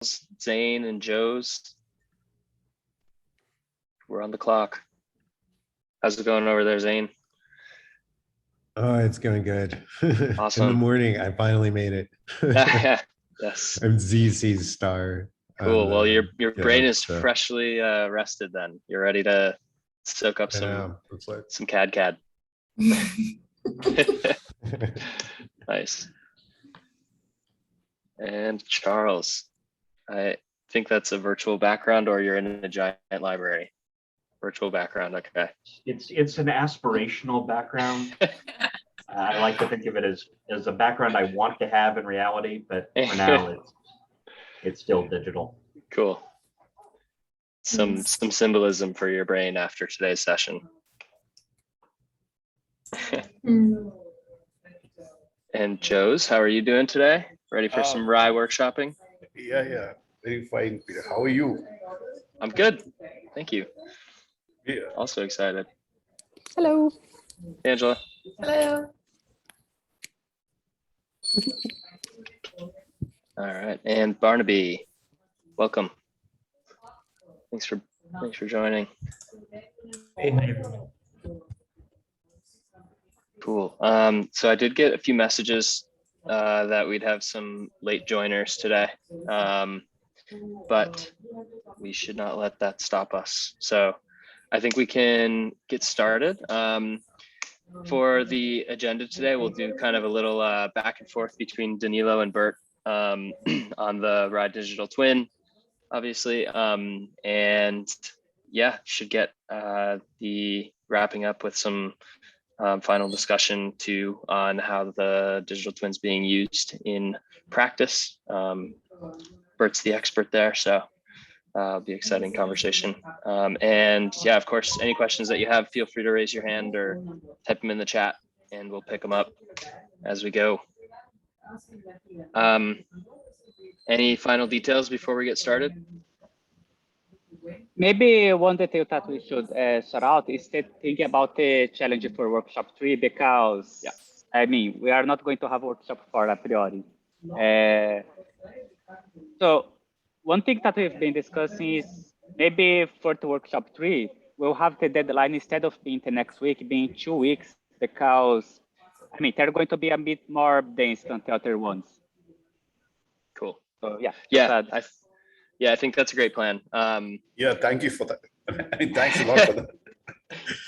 Zane, and Joe's. We're on the clock. How's it going over there, Zane? Oh, it's going good. Awesome. In the morning, I finally made it. Yes. I'm ZC's star. Cool. Well, your brain is so. freshly rested then. You're ready to soak up some cadCAD. Nice. And Charles, I think that's a virtual background, or you're in a giant library. Virtual background, okay. It's an aspirational background. I like to think of it as a background I want to have in reality, but for now it's still digital. Cool. Some symbolism for your brain after today's session. And Joe's, how are you doing today? Ready for some RAI workshopping? Yeah, very fine, Peter. How are you? I'm good, thank you. Yeah. Also excited. Hello. Angela. Hello. All right, and Barnaby, welcome. Thanks for joining. Cool. So I did get a few messages that we'd have some late joiners today, but we should not let that stop us. So I think we can get started. For the agenda today, we'll do kind of a little back and forth between Danilo and Bert on the RAI Digital Twin, obviously, and yeah, should get the wrapping up with some final discussion too on how the digital twin's being used in practice. Bert's the expert there, so it'll be an exciting conversation. And yeah, of course, any questions that you have, feel free to raise your hand or type them in the chat and we'll pick them up as we go. Any final details before we get started? Maybe one detail that we should sort out is thinking about the challenge for workshop 3, because I mean, we are not going to have workshop 4 a priori. So one thing that we've been discussing is maybe for the workshop 3, we'll have the deadline, instead of being the next week, being 2 weeks, because I mean, they're going to be a bit more dense than the other ones. Cool. So yeah. Yeah, I think that's a great plan. Yeah, thank you for that. Thanks a lot for that.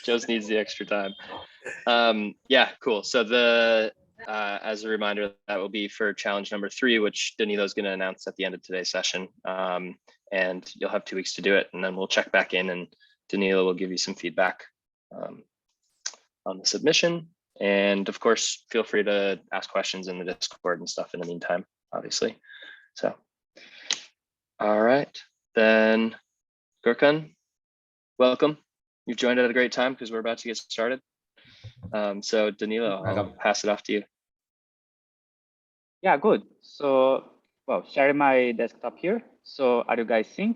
Joe's needs the extra time. Yeah, cool. So as a reminder, that will be for challenge number 3, which Danilo's going to announce at the end of today's session. And you'll have 2 weeks to do it, and then we'll check back in, and Danilo will give you some feedback on the submission. And of course, feel free to ask questions in the Discord and stuff in the meantime, obviously. So, all right, then Gurkan, welcome. You've joined at a great time because we're about to get started. So Danilo, I'll pass it off to you. Yeah, good. So, well, sharing my desktop here. So are you guys seeing?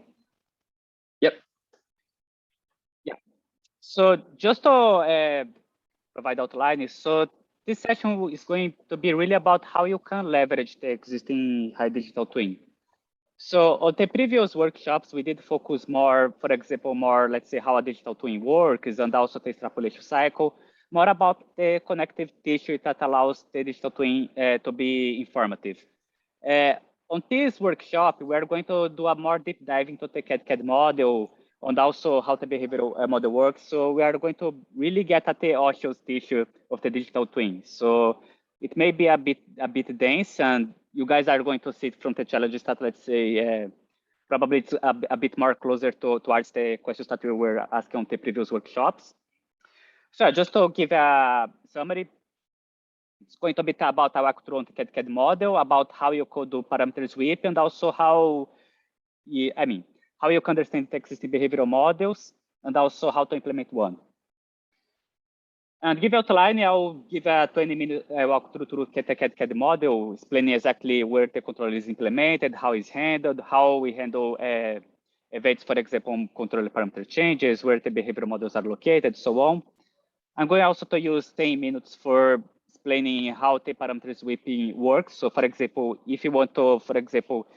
Yep. Yeah. So just to provide outline, so this session is going to be really about how you can leverage the existing RAI Digital Twin. So on the previous workshops, we did focus more, for example, let's say, how a digital twin works, and also the extrapolation cycle, more about the connective tissue that allows the digital twin to be informative. On this workshop, we're going to do a more deep dive into the cadCAD model and also how the behavioral model works. So we are going to really get at the osseous tissue of the digital twin. So it may be a bit dense, and you guys are going to see it from the challenges that, let's say, probably it's a bit more closer towards the questions that we were asking on the previous workshops. So just to give a summary, it's going to be about our walkthrough the cadCAD model, about how you could do parameter sweep, and also how you can understand the existing behavioral models, and also how to implement one. And give outline, I'll give a 20-minute walkthrough through the cadCAD model, explaining exactly where the controller is implemented, how it's handled, how we handle events, for example, controller parameter changes, where the behavioral models are located, so on. I'm going also to use 10 minutes for explaining how the parameter sweeping works. So for example, if you want to, for example,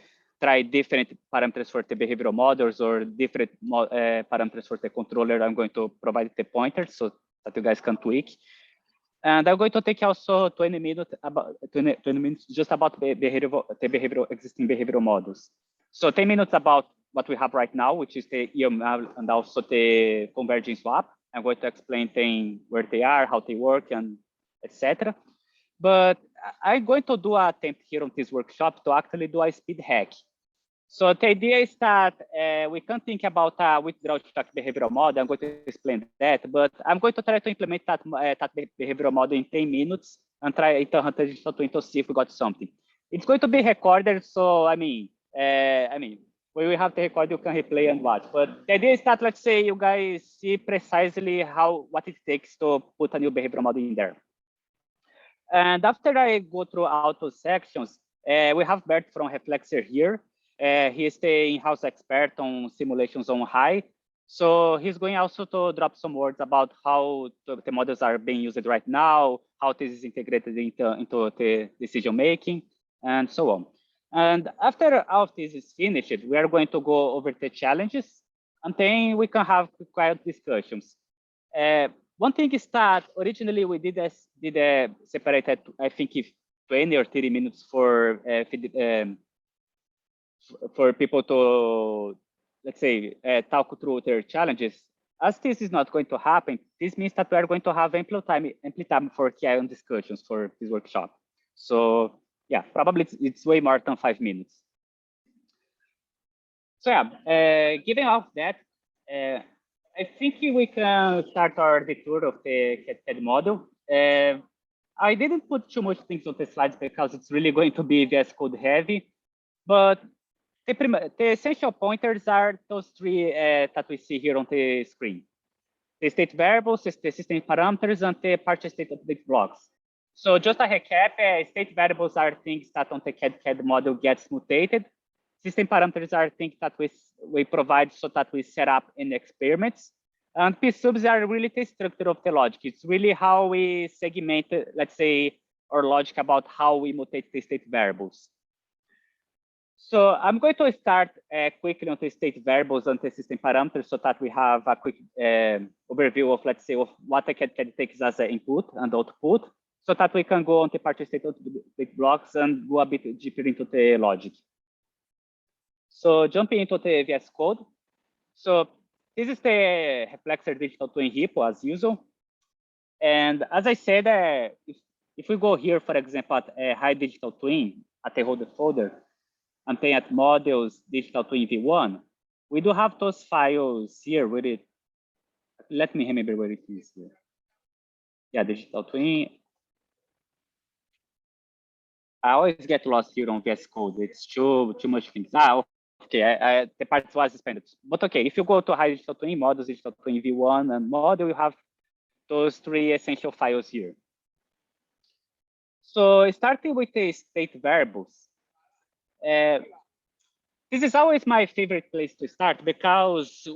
try different parameters for the behavioral models or different parameters for the controller, I'm going to provide the pointers so that you guys can tweak. And I'm going to take also 20 minutes just about the existing behavioral models. So 10 minutes about what we have right now, which is the EML and also the converging swap. I'm going to explain where they are, how they work, and etc. But I'm going to do an attempt here on this workshop to actually do a speed hack. So the idea is that we can think about a withdrawal track behavioral model. I'm going to explain that, but I'm going to try to implement that behavioral model in 10 minutes and try to see if we got something. It's going to be recorded, so I mean, when we have the record, you can replay and watch. But the idea is that, let's say, you guys see precisely what it takes to put a new behavioral model in there. And after I go through all those sections, we have Bert from Reflexer here. He is the in-house expert on simulations on RAI. So he's going also to drop some words about how the models are being used right now, how this is integrated into the decision-making, and so on. And after all of this is finished, we are going to go over the challenges, and then we can have quiet discussions. One thing is that originally we did separated, I think, 20 or 30 minutes for people to, let's say, talk through their challenges. As this is not going to happen, this means that we are going to have ample time for Q&A discussions for this workshop. So yeah, probably it's way more than 5 minutes. So yeah, given all of that, I think we can start the tour of the cadCAD model. I didn't put too much things on the slides because it's really going to be VS Code heavy, but the essential pointers are those three that we see here on the screen: the state variables, the system parameters, and the partial state update blocks. So just a recap, state variables are things that on the cadCAD model gets mutated. System parameters are things that we provide so that we set up in experiments. And P-subs are really the structure of the logic. It's really how we segment, let's say, our logic about how we mutate the state variables. So I'm going to start quickly on the state variables and the system parameters so that we have a quick overview of, let's say, of what the cadCAD takes as an input and output, so that we can go on the partial state blocks and go a bit deeper into the logic. So jumping into the VS Code. So this is the Reflexer Digital Twin repo as usual. And as I said, if we go here, for example, at RAI Digital Twin, at the folder, and then at models Digital Twin v1, we do have those files here with it. Let me remember where it is here. Yeah, Digital Twin. I always get lost here on VS Code. It's too much things. Okay, the part was expanded. But okay, if you go to RAI Digital Twin, models Digital Twin v1 and model, you have those three essential files here. So starting with the state variables. This is always my favorite place to start because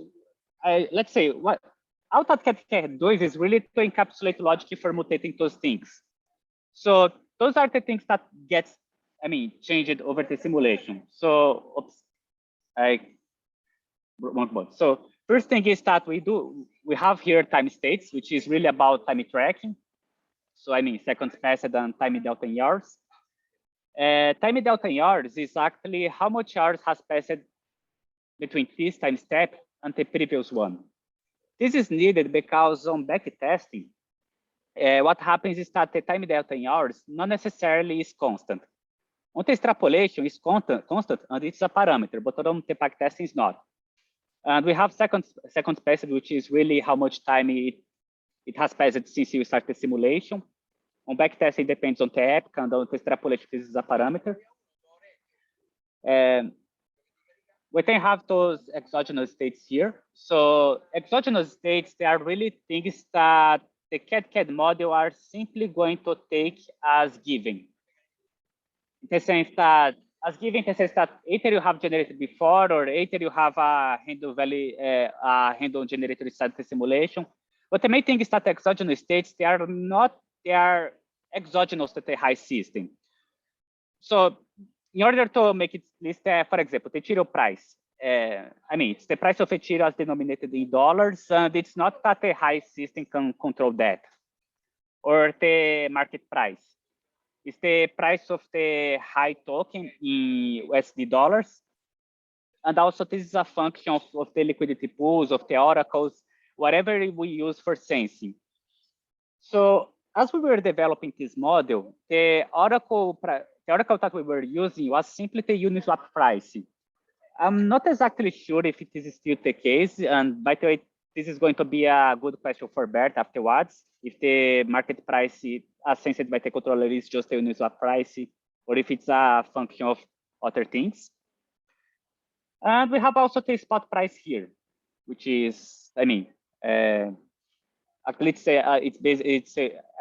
let's say what cadCAD does is really to encapsulate logic for mutating those things. So those are the things that gets, changed over the simulation. So oops, so first thing is that we have here time states, which is really about time tracking. So seconds passed and time delta in hours. Time delta in hours is actually how much hours has passed between this time step and the previous one. This is needed because on backtesting, what happens is that the time delta in hours not necessarily is constant. On the extrapolation, it's constant and it's a parameter, but on the backtesting is not. And we have seconds passed, which is really how much time it has passed since you start the simulation. On backtesting, it depends on the epoch, and on the extrapolation, this is a parameter. We then have those exogenous states here. So exogenous states, they are really things that the cadCAD model are simply going to take as given. In the sense that, as given in the sense that either you have generated before or either you have a handle value, a handle generator inside the simulation. But the main thing is that the exogenous states, they are exogenous to the RAI system. So in order to make it list, for example, the Ethereum price. I mean, it's the price of Ethereum as denominated in dollars, and it's not that the RAI system can control that, or the market price. It's the price of the RAI token in USD dollars. And also this is a function of the liquidity pools, of the oracles, whatever we use for sensing. So as we were developing this model, the oracle that we were using was simply the Uniswap pricing. I'm not exactly sure if it is still the case. And by the way, this is going to be a good question for Bert afterwards. If the market price as sensed by the controller is just the Uniswap price, or if it's a function of other things. And we have also the spot price here, which is, I mean, let's say I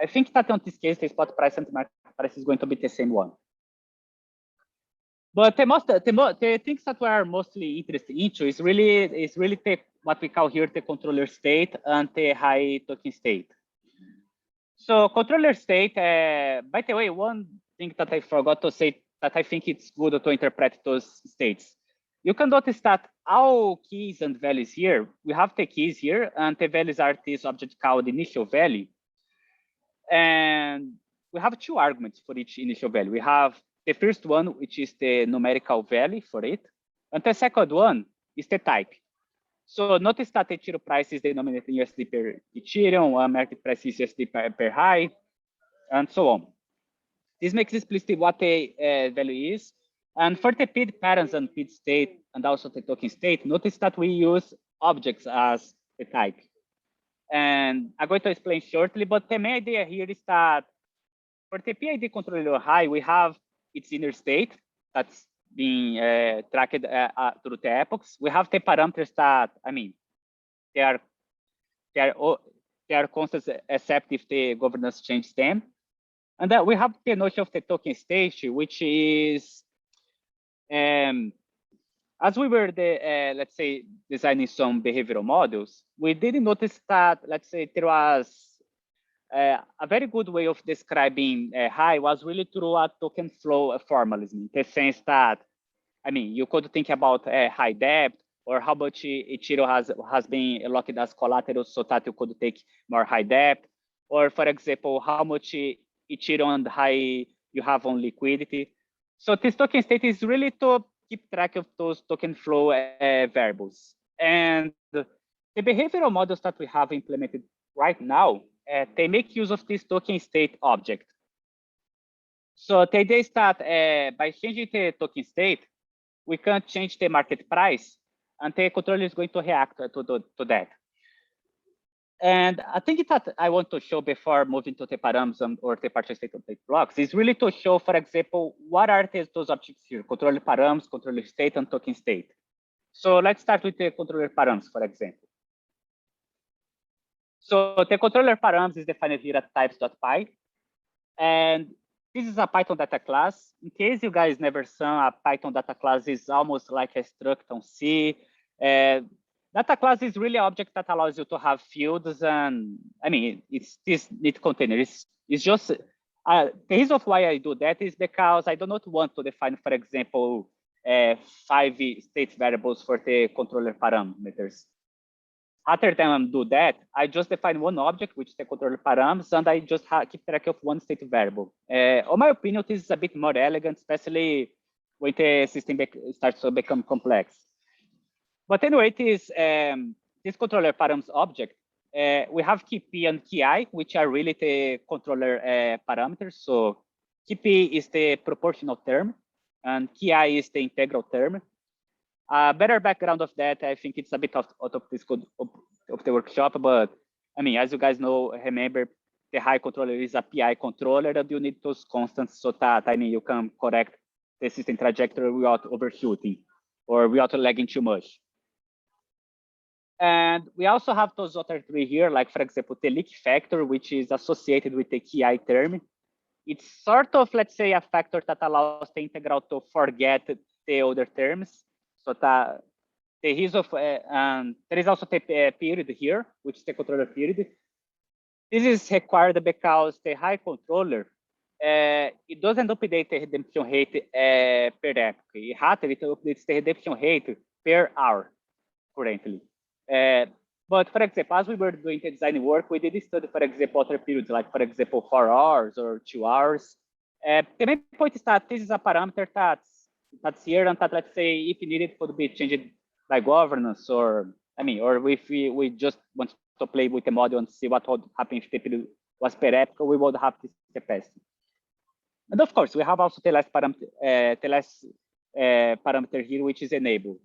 think that on this case, the spot price and the market price is going to be the same one. But the things that we are mostly interested into is really what we call here the controller state and the RAI token state. So controller state, by the way, one thing that I forgot to say that I think it's good to interpret those states. You can notice that all keys and values here, we have the keys here, and the values are this object called initial value. And we have two arguments for each initial value. We have the first one, which is the numerical value for it. And the second one is the type. So notice that the Ethereum price is denominated in USD per Ethereum, market price is USD per RAI, and so on. This makes explicit what the value is. And for the PID parents and PID state, and also the token state, notice that we use objects as the type. And I'm going to explain shortly, but the main idea here is that for the PID controller RAI, we have its inner state that's being tracked through the epochs. We have the parameters that, I mean, they are constant except if the governance changes them. And then we have the notion of the token state, which is, as we were let's say, designing some behavioral models, we didn't notice that, let's say, there was a very good way of describing RAI was really through a token flow formalism, in the sense that, I mean, you could think about high debt, or how much Ethereum has been locked as collateral so that you could take more high debt, or for example, how much Ethereum and RAI you have on liquidity. So this token state is really to keep track of those token flow variables. And the behavioral models that we have implemented right now, they make use of this token state object. So the idea is that by changing the token state, we can change the market price, and the controller is going to react to that. And I think that I want to show before moving to the params or the partial state update blocks is really to show, for example, what are those objects here: controller params, controller state, and token state. So let's start with the controller params, for example. So the controller params is defined here at types.py. And this is a Python data class. In case you guys never saw, a Python data class is almost like a struct on C. Data class is really an object that allows you to have fields, and I mean, it's this neat container. It's just the reason of why I do that is because I do not want to define, for example, 5 state variables for the controller parameters. Rather than do that, I just define one object, which is the controller params, and I just keep track of one state variable. In my opinion, this is a bit more elegant, especially when the system starts to become complex. But anyway, it is this controller params object. We have key and key, which are really the controller parameters. So key is the proportional term, and key is the integral term. Better background of that, I think it's a bit out of this code of the workshop, but I mean, as you guys know, remember the RAI controller is a PI controller, and you need those constants so that, I mean, you can correct the system trajectory without overshooting or without lagging too much. And we also have those other three here, like, for example, the leak factor, which is associated with the key term. It's sort of, let's say, a factor that allows the integral to forget the other terms. So that the reason of, there is also the period here, which is the controller period. This is required because the RAI controller it doesn't update the redemption rate per epoch. It updates the redemption rate per hour currently. But for example, as we were doing the design work, we did study, for example, other periods, like for example, 4 hours or 2 hours. The main point is that this is a parameter that's here, and that, let's say, if needed, could be changed by governance, or or if we just want to play with the model and see what would happen if the period was per epoch, we would have this capacity. And of course, we have also the last parameter here, which is enable.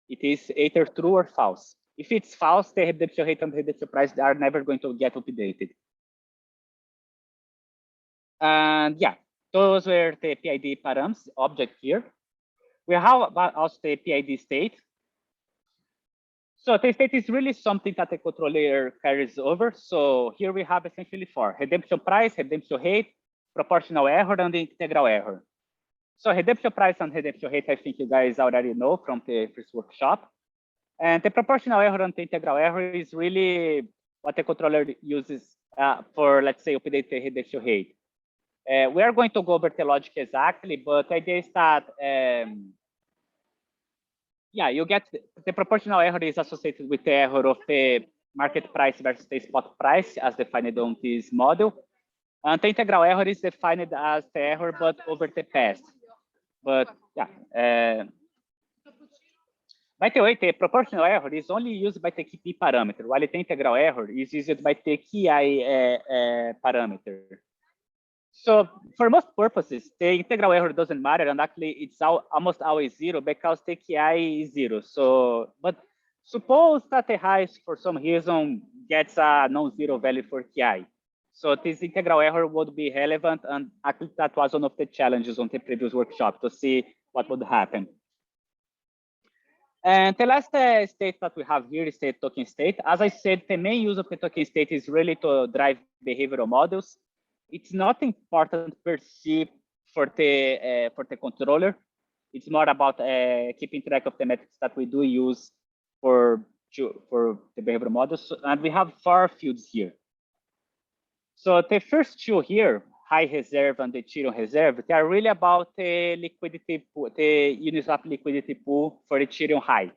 It is either true or false. If it's false, the redemption rate and the redemption price are never going to get updated. And yeah, those were the PID params object here. We have also the PID state. So the state is really something that the controller carries over. So here we have essentially 4: redemption price, redemption rate, proportional error, and the integral error. So redemption price and redemption rate, I think you guys already know from the first workshop. And the proportional error and the integral error is really what the controller uses for, let's say, update the redemption rate. We are going to go over the logic exactly, but the idea is that, yeah, you get the proportional error is associated with the error of the market price versus the spot price as defined on this model. And the integral error is defined as the error, but over the past. But yeah, by the way, the proportional error is only used by the KP parameter, while the integral error is used by the KI parameter. So for most purposes, the integral error doesn't matter, and actually it's almost always 0 because the KI is 0. So, but suppose that the highest for some reason gets a non-zero value for KI. So this integral error would be relevant, and actually that was one of the challenges on the previous workshop to see what would happen. And the last state that we have here is the token state. As I said, the main use of the token state is really to drive behavioral models. It's not important per se for the controller. It's more about keeping track of the metrics that we do use for the behavioral models. And we have 4 fields here. So the first 2 here, high reserve and the Ethereum reserve, they are really about the liquidity pool, the Uniswap liquidity pool for Ethereum high.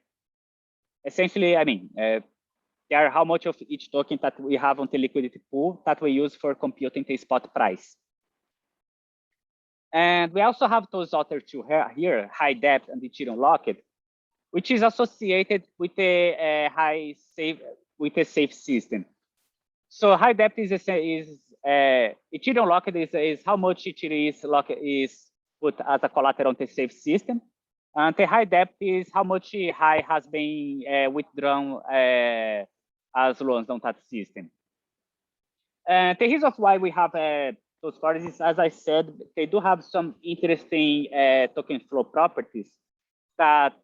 Essentially, they are how much of each token that we have on the liquidity pool that we use for computing the spot price. And we also have those other 2 here, high depth and Ethereum locked, which is associated with the safe system. So high depth is Ethereum locked is how much Ethereum is put as a collateral on the safe system, and the high depth is how much high has been withdrawn as loans on that system. And the reason why we have those parties is, as I said, they do have some interesting token flow properties that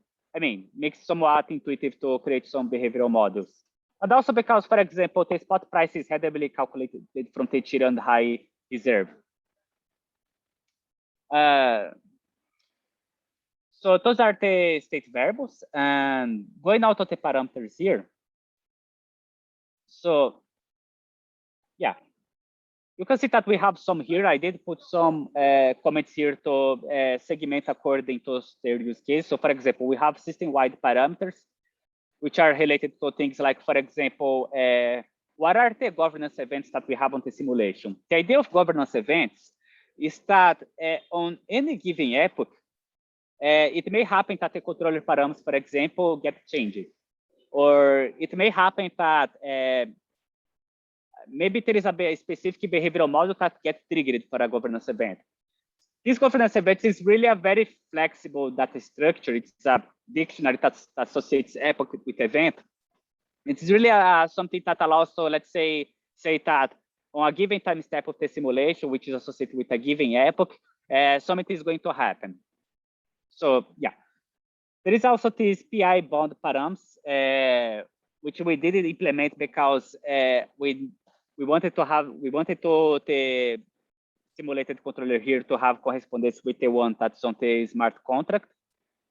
makes somewhat intuitive to create some behavioral models. And also because, for example, the spot price is heavily calculated from the Ethereum high reserve. So those are the state variables. And going out of the parameters here. So yeah, you can see that we have some here. I did put some comments here to segment according to their use case. So for example, we have system-wide parameters, which are related to things like, for example, what are the governance events that we have on the simulation? The idea of governance events is that on any given epoch, it may happen that the controller parameters, for example, get changed. Or it may happen that maybe there is a specific behavioral model that gets triggered for a governance event. This governance event is really a very flexible data structure. It's a dictionary that associates epoch with event. It's really something that allows, so let's say that on a given time step of the simulation, which is associated with a given epoch, something is going to happen. So yeah, there is also this PI bound params, which we didn't implement because we wanted the simulated controller here to have correspondence with the one that's on the smart contract.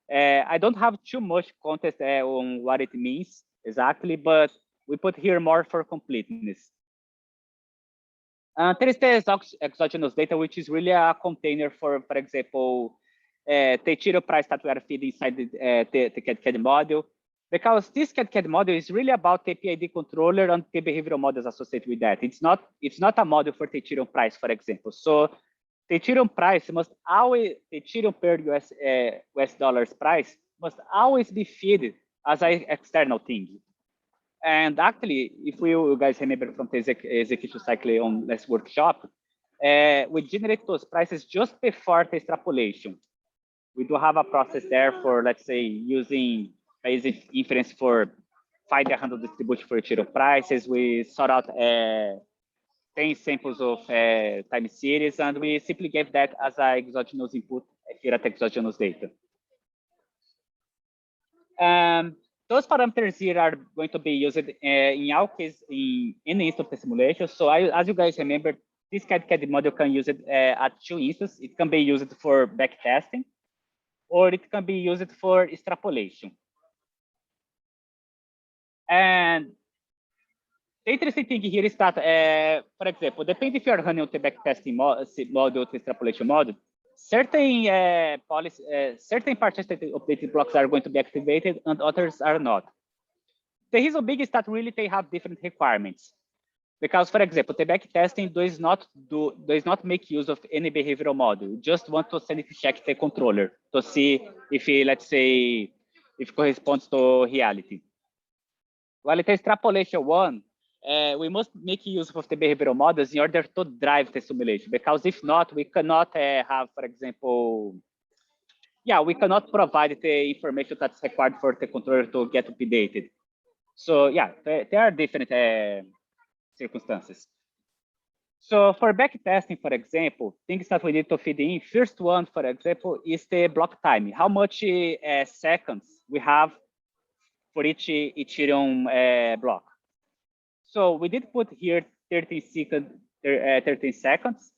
I don't have too much context on what it means exactly, but we put here more for completeness. There is the exogenous data, which is really a container for example, the Tiro price that we are feeding inside the cadCAD module. Because this cadCAD module is really about the PID controller and the behavioral models associated with that. It's not a model for the Tiro price, for example. So the Tiro price must always, the Tiro per US dollars price must always be fed as an external thing. And actually, if you guys remember from the execution cycle on last workshop, we generate those prices just before the extrapolation. We do have a process there for, let's say, using basic inference for find the handle distribution for Tiro prices. We sort out 10 samples of time series, and we simply gave that as an exogenous input here at exogenous data. Those parameters here are going to be used in our case in any instance of the simulation. So as you guys remember, this cadCAD model can use it at 2 instances. It can be used for backtesting, or it can be used for extrapolation. And the interesting thing here is that, for example, depending if you are running on the backtesting model, the extrapolation model, certain certain participated updated blocks are going to be activated and others are not. The reason big is that really they have different requirements. Because, for example, the backtesting does not make use of any behavioral model. You just want to sanity check the controller to see if, let's say, if it corresponds to reality. While the extrapolation one, we must make use of the behavioral models in order to drive the simulation. Because if not, we cannot have, for example, we cannot provide the information that's required for the controller to get updated. So there are different circumstances. So for backtesting, for example, things that we need to feed in, first one, for example, is the block time. How much seconds we have for each Ethereum block. So we did put here 13 seconds.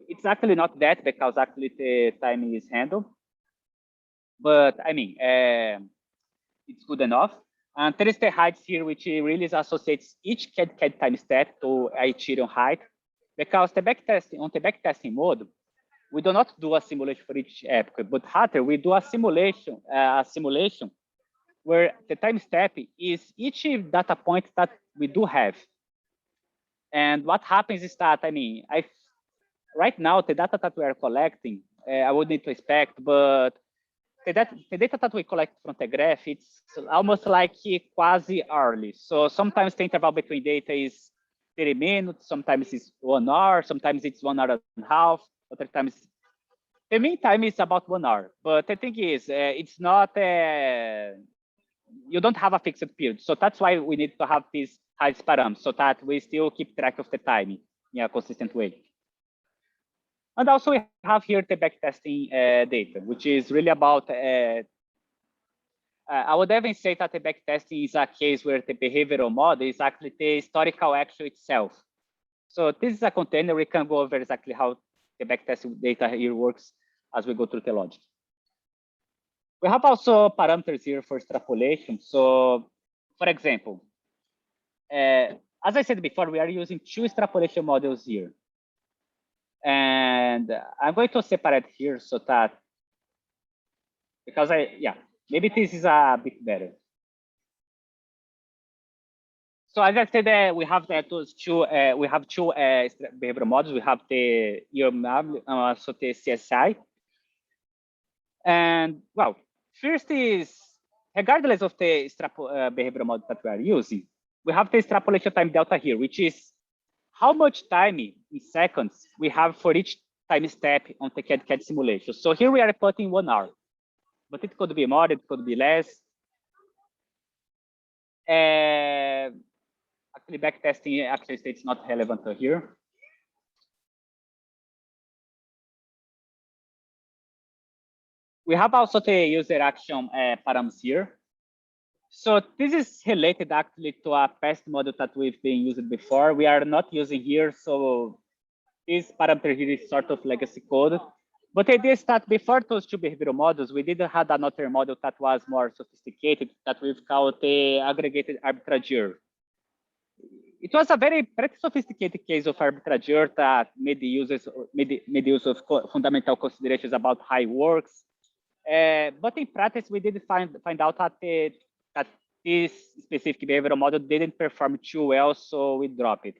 It's actually not that because actually the time is handled. But I mean, it's good enough. And there is the height here, which really associates each cadCAD time step to Ethereum height. Because the backtesting, on the backtesting mode, we do not do a simulation for each epoch, but rather we do a simulation where the time step is each data point that we do have. And what happens is that, I mean, right now, the data that we are collecting, I would need to expect, but the data that we collect from the graph, it's almost like quasi hourly. So sometimes the interval between data is 30 minutes, sometimes it's 1 hour, sometimes it's 1 hour and a half, other times the mean time is about 1 hour. But the thing is, it's not, you don't have a fixed period. So that's why we need to have these height params so that we still keep track of the time in a consistent way. And also we have here the backtesting data, which is really about, I would even say that the backtesting is a case where the behavioral model is actually the historical action itself. So this is a container. We can go over exactly how the backtesting data here works as we go through the logic. We have also parameters here for extrapolation. So for example, as I said before, we are using 2 extrapolation models here. And I'm going to separate here so that, because maybe this is a bit better. So as I said, we have those 2, we have 2 behavioral models. We have the EML, also the CSI. And well, first is, regardless of the behavioral model that we are using, we have the extrapolation time delta here, which is how much time in seconds we have for each time step on the cadCAD simulation. So here we are putting 1 hour, but it could be more, it could be less. Actually, backtesting actually states not relevant here. We have also the user action params here. So this is related actually to a past model that we've been using before. We are not using here, so this parameter here is sort of legacy code. But the idea is that before those 2 behavioral models, we did have another model that was more sophisticated that we've called the aggregated arbitrageur. it was a pretty sophisticated case of arbitrageur that made use of fundamental considerations about how it works. But in practice, we did find out that this specific behavioral model didn't perform too well, so we dropped it.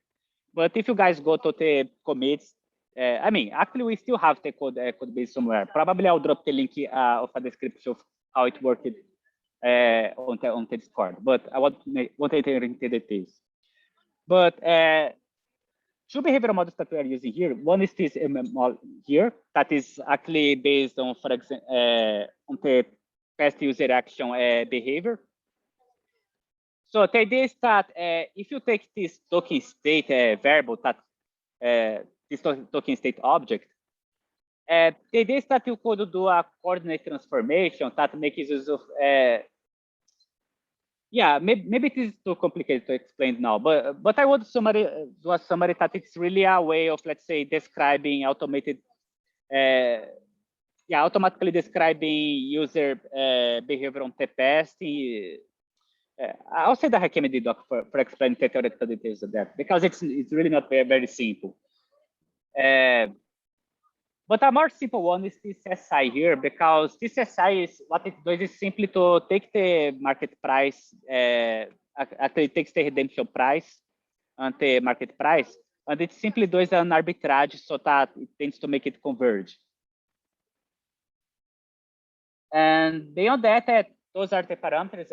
But if you guys go to the commits, I mean, actually, we still have the code base somewhere. Probably I'll drop the link of a description of how it worked on the Discord. But I won't enter into the details. But two behavioral models that we are using here. One is this MML here that is actually based on, for example, on the past user action behavior. So the idea is that if you take this token state variable, that this token state object, the idea is that you could do a coordinate transformation that makes use of yeah, maybe it is too complicated to explain now, but I would do a summary that it's really a way of, let's say, describing automated, automatically describing user behavior on the past. I'll say the HackMD doc for explaining the theoretical details of that, because it's really not very simple. But a more simple one is this SI here, because this SI is what it does is simply to take the market price, actually it takes the redemption price and the market price, and it simply does an arbitrage so that it tends to make it converge. And beyond that, those are the parameters.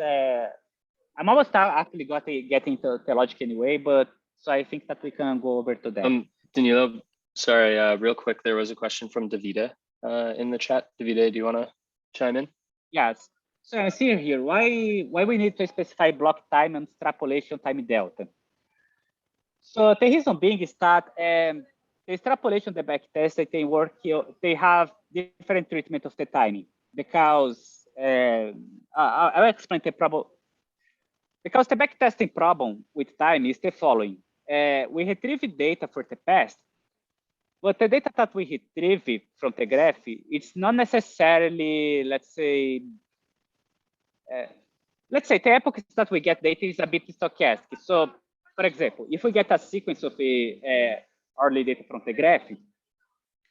I'm almost actually getting to the logic anyway, but so I think that we can go over to that. Danilo, sorry, real quick, there was a question from Davida in the chat. Davida, do you want to chime in? Yes. So I see here why we need to specify block time and extrapolation time delta. So the reason being is that the extrapolation, the backtest, they have different treatment of the timing, because I'll explain the problem. Because the backtesting problem with time is the following: we retrieve data for the past, but the data that we retrieve from the graph, it's not necessarily, let's say the epochs that we get data is a bit stochastic. So, for example, if we get a sequence of early data from the graph,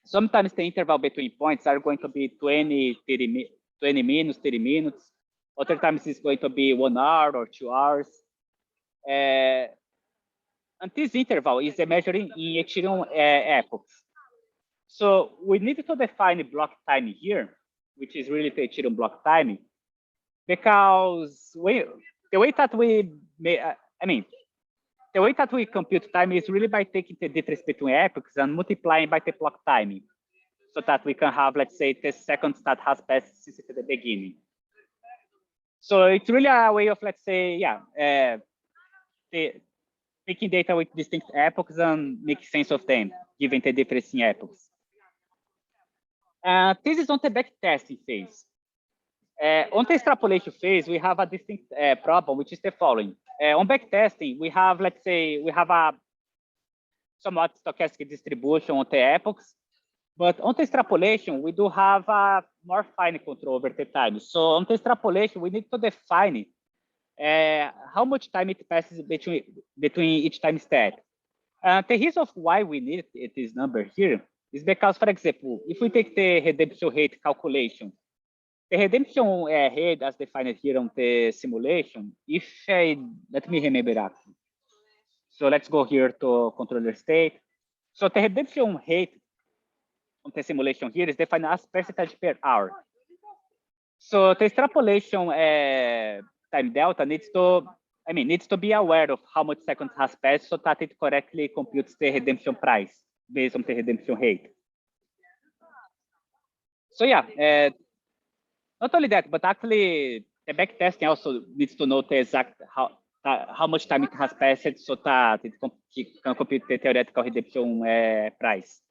sometimes the interval between points are going to be 20 minutes, 30 minutes. Other times it's going to be 1 hour or 2 hours. And this interval is measuring in Ethereum epochs. So we need to define block time here, which is really the Ethereum block time, because the way that we compute time is really by taking the difference between epochs and multiplying by the block timing, so that we can have, let's say, the seconds that has passed since the beginning. So it's really a way of, let's say, taking data with distinct epochs and make sense of them, given the difference in epochs. This is on the backtesting phase. On the extrapolation phase, we have a distinct problem, which is the following. On backtesting, we have, let's say, a somewhat stochastic distribution on the epochs. But on the extrapolation, we do have a more fine control over the time. So on the extrapolation, we need to define how much time it passes between each time step. The reason of why we need this number here is because, for example, if we take the redemption rate calculation, the redemption rate as defined here on the simulation, let me remember actually. So let's go here to controller state. So the redemption rate on the simulation here is defined as percentage per hour. So the extrapolation time delta needs to be aware of how much seconds has passed so that it correctly computes the redemption price based on the redemption rate. So yeah, not only that, but actually the backtesting also needs to know the exact how much time it has passed so that it can compute the theoretical redemption price.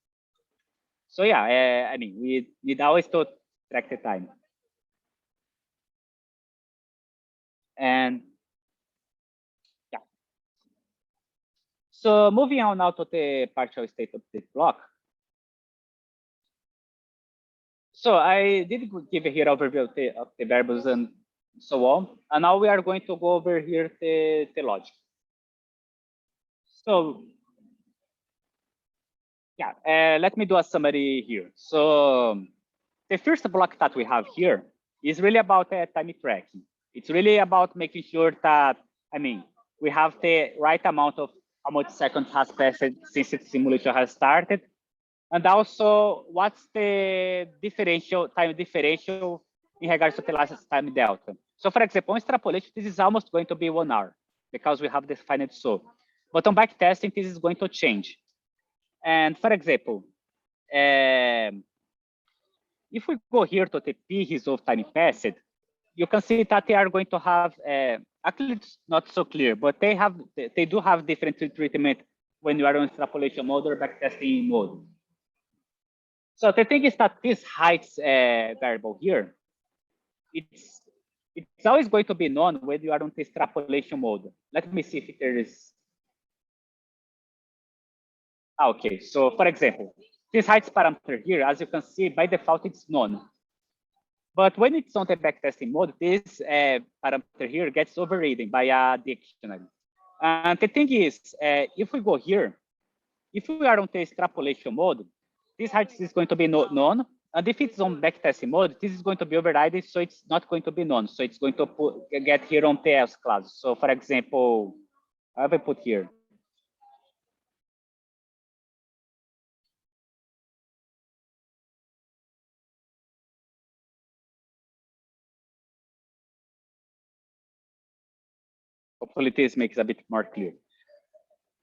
So yeah, we need always to track the time. And yeah. So moving on now to the partial state update block. So I did give here overview of the variables and so on. And now we are going to go over here the logic. So yeah, let me do a summary here. So the first block that we have here is really about time tracking. It's really about making sure that, we have the right amount of how much seconds has passed since the simulation has started. And also, what's the time differential in regards to the last time delta. So for example, on extrapolation, this is almost going to be 1 hour because we have defined so. But on backtesting, this is going to change. And for example, if we go here to the p of time passed, you can see that they are going to have, actually it's not so clear, but they do have different treatment when you are on extrapolation mode or backtesting mode. So the thing is that this height variable here, it's always going to be known when you are on the extrapolation mode. Let me see if there is. Okay, so for example, this height parameter here, as you can see, by default, it's known. But when it's on the backtesting mode, this parameter here gets overridden by a dictionary. And the thing is, if we go here, if we are on the extrapolation mode, this height is going to be known. And if it's on backtesting mode, this is going to be overridden, so it's not going to be known. So it's going to get here on the else class. So for example, I will put here. Hopefully this makes a bit more clear.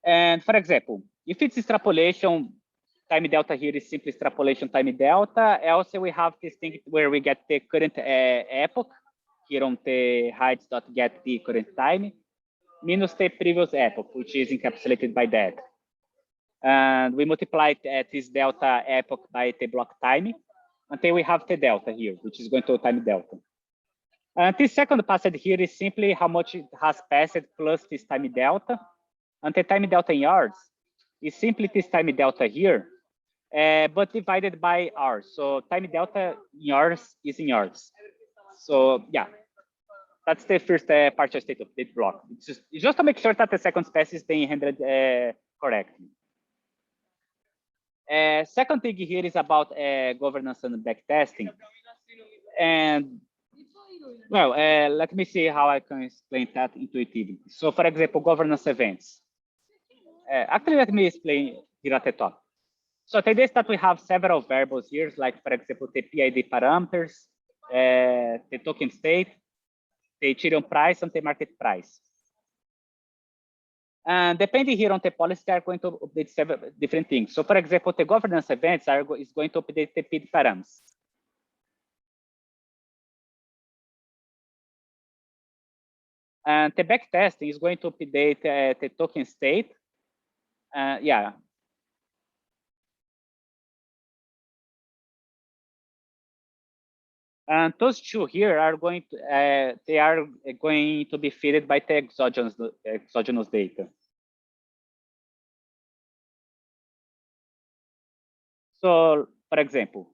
And for example, if it's extrapolation, time delta here is simply extrapolation time delta. Also, we have this thing where we get the current epoch here on the heights.get the current time minus the previous epoch, which is encapsulated by that. And we multiply this delta epoch by the block time until we have the delta here, which is going to time delta. And this second passed here is simply how much it has passed plus this time delta. And the time delta in yards is simply this time delta here, but divided by hours. So time delta in yards is in yards. So yeah, that's the first partial state update block. It's just to make sure that the second pass is being handled correctly. Second thing here is about governance and backtesting. And well, let me see how I can explain that intuitively. So for example, governance events. Actually, let me explain here at the top. So the idea is that we have several variables here, like for example, the PID parameters, the token state, the Ethereum price, and the market price. And depending here on the policy, they are going to update several different things. So for example, the governance events is going to update the PID params. And the backtesting is going to update the token state. Yeah. And those two here are going to be fed by the exogenous data. So, for example,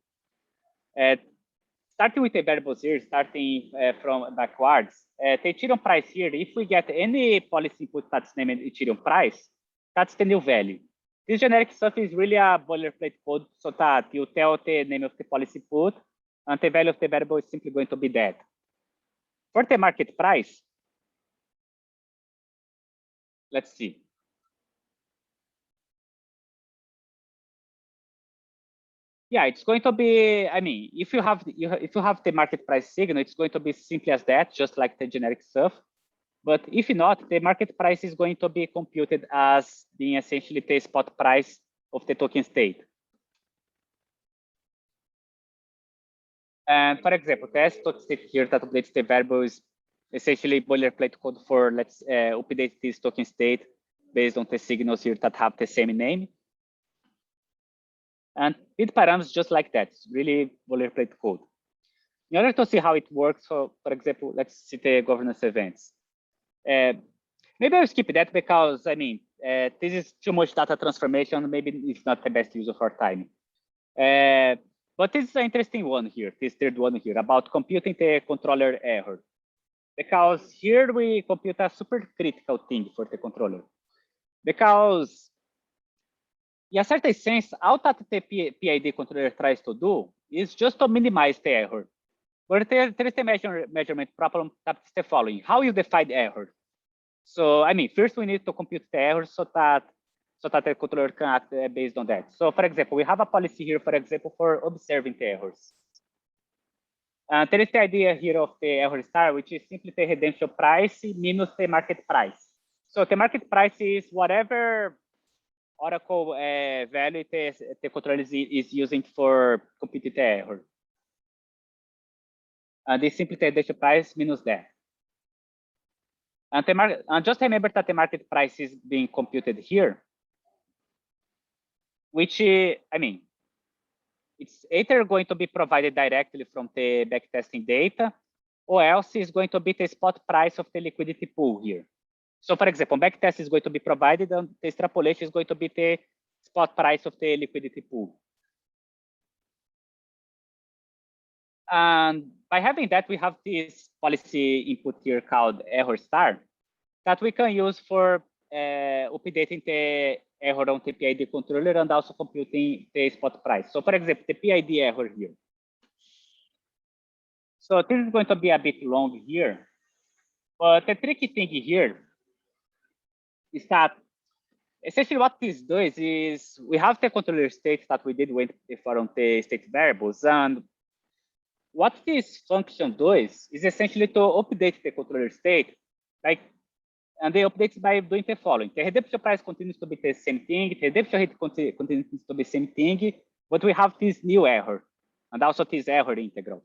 starting with the variables here, starting from backwards, the Ethereum price here, if we get any policy input that's named Ethereum price, that's the new value. This generic stuff is really a boilerplate code so that you tell the name of the policy input, and the value of the variable is simply going to be that. For the market price, let's see. Yeah, it's going to be, if you have the market price signal, it's going to be simply as that, just like the generic stuff. But if not, the market price is going to be computed as being essentially the spot price of the token state. And for example, the token state here that updates the variable is essentially boilerplate code for let's update this token state based on the signals here that have the same name. And PID params just like that. It's really boilerplate code. In order to see how it works, so for example, let's see the governance events. Maybe I'll skip that because this is too much data transformation. Maybe it's not the best use of our time. But this is an interesting one here, this third one here about computing the controller error. Because here we compute a super critical thing for the controller. Because in a certain sense, all that the PID controller tries to do is just to minimize the error. But there is a measurement problem that's the following: how you define error. So I mean, first we need to compute the error so that the controller can act based on that. So for example, we have a policy here, for example, for observing the errors. There is the idea here of the error star, which is simply the redemption price minus the market price. So the market price is whatever Oracle value the controller is using for computing the error. And this simply the redemption price minus that. And just remember that the market price is being computed here, which I mean, it's either going to be provided directly from the backtesting data, or else it's going to be the spot price of the liquidity pool here. So for example, backtest is going to be provided, and the extrapolation is going to be the spot price of the liquidity pool. And by having that, we have this policy input here called error star that we can use for updating the error on the PID controller and also computing the spot price. So for example, the PID error here. So this is going to be a bit long here, but the tricky thing here is that essentially what this does is we have the controller state that we did wait before on the state variables, and what this function does is essentially to update the controller state, and they update by doing the following: the redemption price continues to be the same thing, the redemption rate continues to be the same thing, but we have this new error and also this error integral.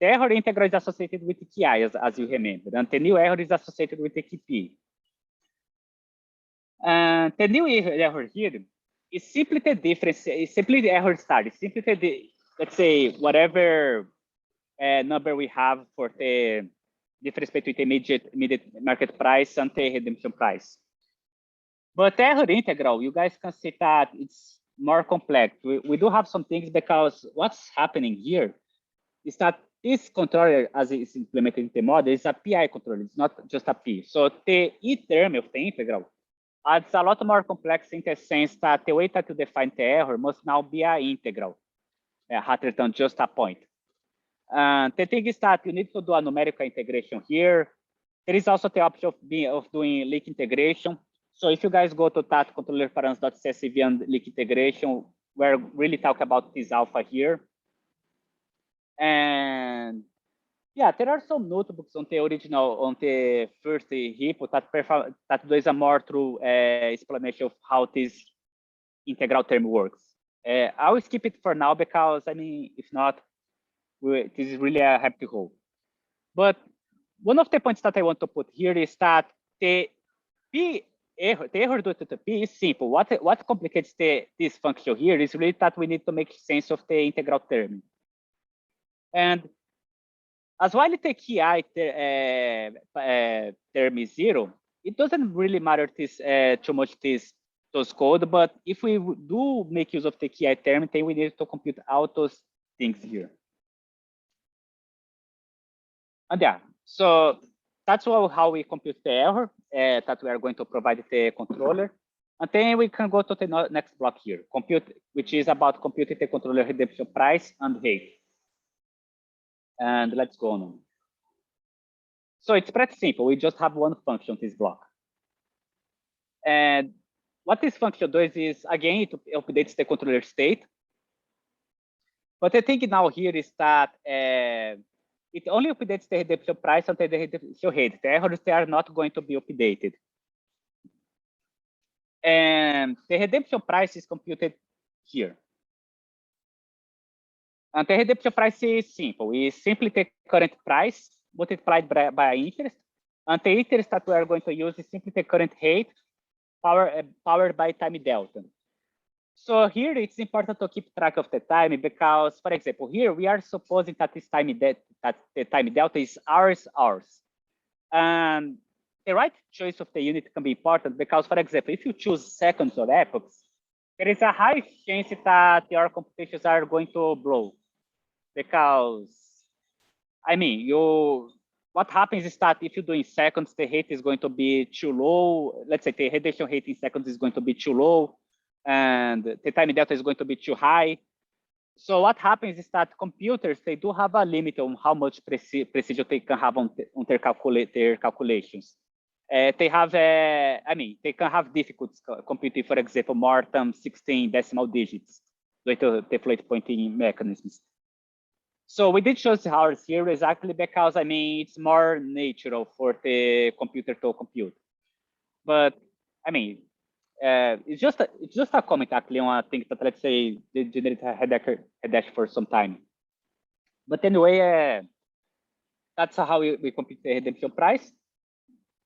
The error integral is associated with the KI, as you remember, and the new error is associated with the KP. And the new error here is simply the difference, it's simply the error star, it's simply the, let's say, whatever number we have for the difference between the immediate market price and the redemption price. But the error integral, you guys can see that it's more complex. We do have some things, because what's happening here is that this controller, as it's implemented in the model, is a PI controller. It's not just a P. So the E term of the integral adds a lot more complex in the sense that the way that you define the error must now be an integral rather than just a point. The thing is that you need to do a numerical integration here. There is also the option of doing leak integration. So if you guys go to that controller params.csv and leak integration, we're really talking about this alpha here. And yeah, there are some notebooks on the first repo that does a more true explanation of how this integral term works. I will skip it for now, because I mean, if not, this is really a happy hole. But one of the points that I want to put here is that the error due to the P is simple. What complicates this function here is really that we need to make sense of the integral term. And as while the KI term is 0, it doesn't really matter too much those code. But if we do make use of the KI term, then we need to compute all those things here. And yeah, so that's how we compute the error that we are going to provide the controller. And then we can go to the next block here, which is about computing the controller redemption price and rate. And let's go on. So it's pretty simple. We just have one function, this block. And what this function does is, again, it updates the controller state. But the thing now here is that it only updates the redemption price and the redemption rate. The errors, they are not going to be updated. And the redemption price is computed here. And the redemption price is simple. It's simply the current price multiplied by interest. And the interest that we are going to use is simply the current rate powered by time delta. So here it's important to keep track of the time, because, for example, here we are supposing that this that the time delta is hours. And the right choice of the unit can be important, because, for example, if you choose seconds or epochs, there is a high chance that your computations are going to blow, because I mean, what happens is that if you do in seconds, the rate is going to be too low. Let's say the radiation rate in seconds is going to be too low, and the time delta is going to be too high. So what happens is that computers, they do have a limit on how much precision they can have on their calculations. They have, they can have difficulties computing, for example, more than 16 decimal digits with the float pointing mechanisms. So we did choose ours here exactly because, it's more natural for the computer to compute. But, it's just a comment actually on a thing that, let's say, they generate a headache for some time. But anyway, that's how we compute the redemption price.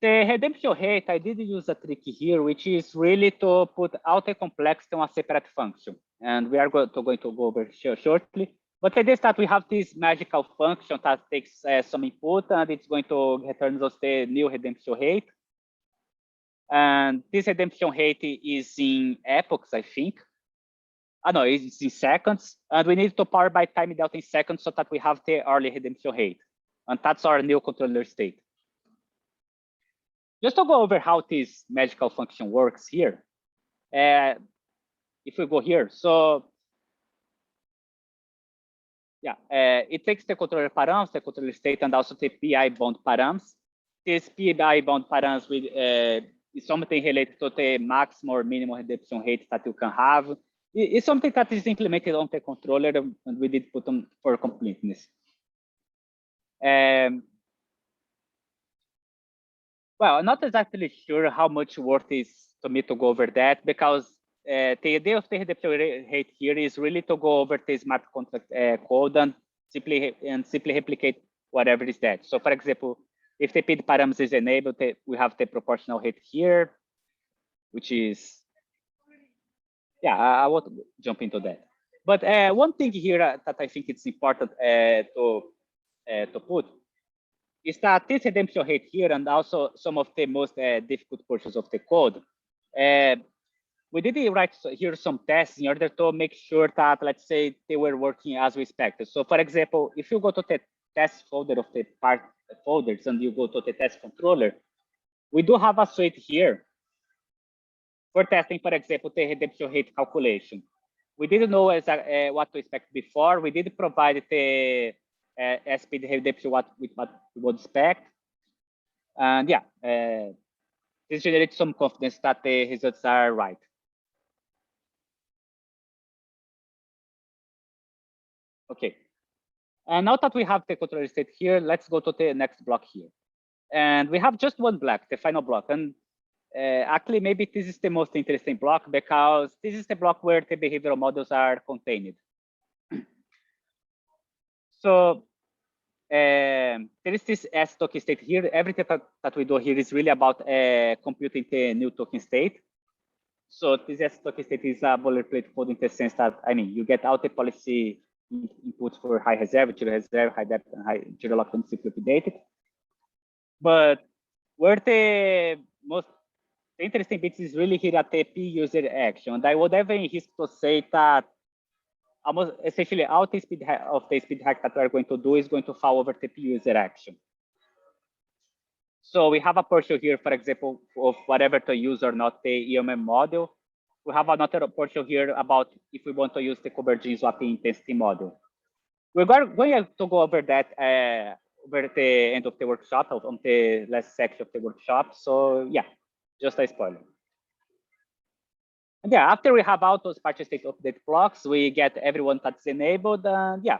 The redemption rate, I did use a trick here, which is really to put all the complexity on a separate function. And we are going to go over here shortly. But the idea is that we have this magical function that takes some input, and it's going to return us the new redemption rate. And this redemption rate is in epochs, I think. No, it's in seconds. And we need to power by time delta in seconds so that we have the early redemption rate. And that's our new controller state. Just to go over how this magical function works here. If we go here, so yeah, it takes the controller params, the controller state, and also the PI bound params. This PI bound params with is something related to the maximum or minimum redemption rate that you can have. It's something that is implemented on the controller, and we did put them for completeness. Well, I'm not exactly sure how much worth is to me to go over that, because the idea of the redemption rate here is really to go over the smart contract code and simply replicate whatever is that. So, for example, if the PID params is enabled, we have the proportional rate here, which is, yeah, I won't jump into that. But one thing here that I think it's important to put is that this redemption rate here, and also some of the most difficult portions of the code, we did write here some tests in order to make sure that, let's say, they were working as we expected. So, for example, if you go to the test folder of the part folders and you go to the test controller, we do have a suite here for testing, for example, the redemption rate calculation. We didn't know what to expect before. We did provide the speed redemption what we would expect. And yeah, this generates some confidence that the results are right. Okay. And now that we have the controller state here, let's go to the next block here. And we have just one block, the final block. And actually, maybe this is the most interesting block because this is the block where the behavioral models are contained. So there is this S token state here. Everything that we do here is really about computing the new token state. So this S token state is a boilerplate code in the sense that, you get out the policy inputs for high reserve, zero reserve, high depth, and high zero lock and simply updated. But where the most interesting bits is really here at the P user action. And I would have a risk to say that almost essentially all the speed of the speed hack that we're going to do is going to fall over the P user action. So we have a portion here, for example, of whatever to use or not the EMM model. We have another portion here about if we want to use the convergence swapping intensity model. We're going to go over that over the end of the workshop, on the last section of the workshop. So yeah, just a spoiler. And yeah, after we have all those partial state update blocks, we get everyone that's enabled, and yeah,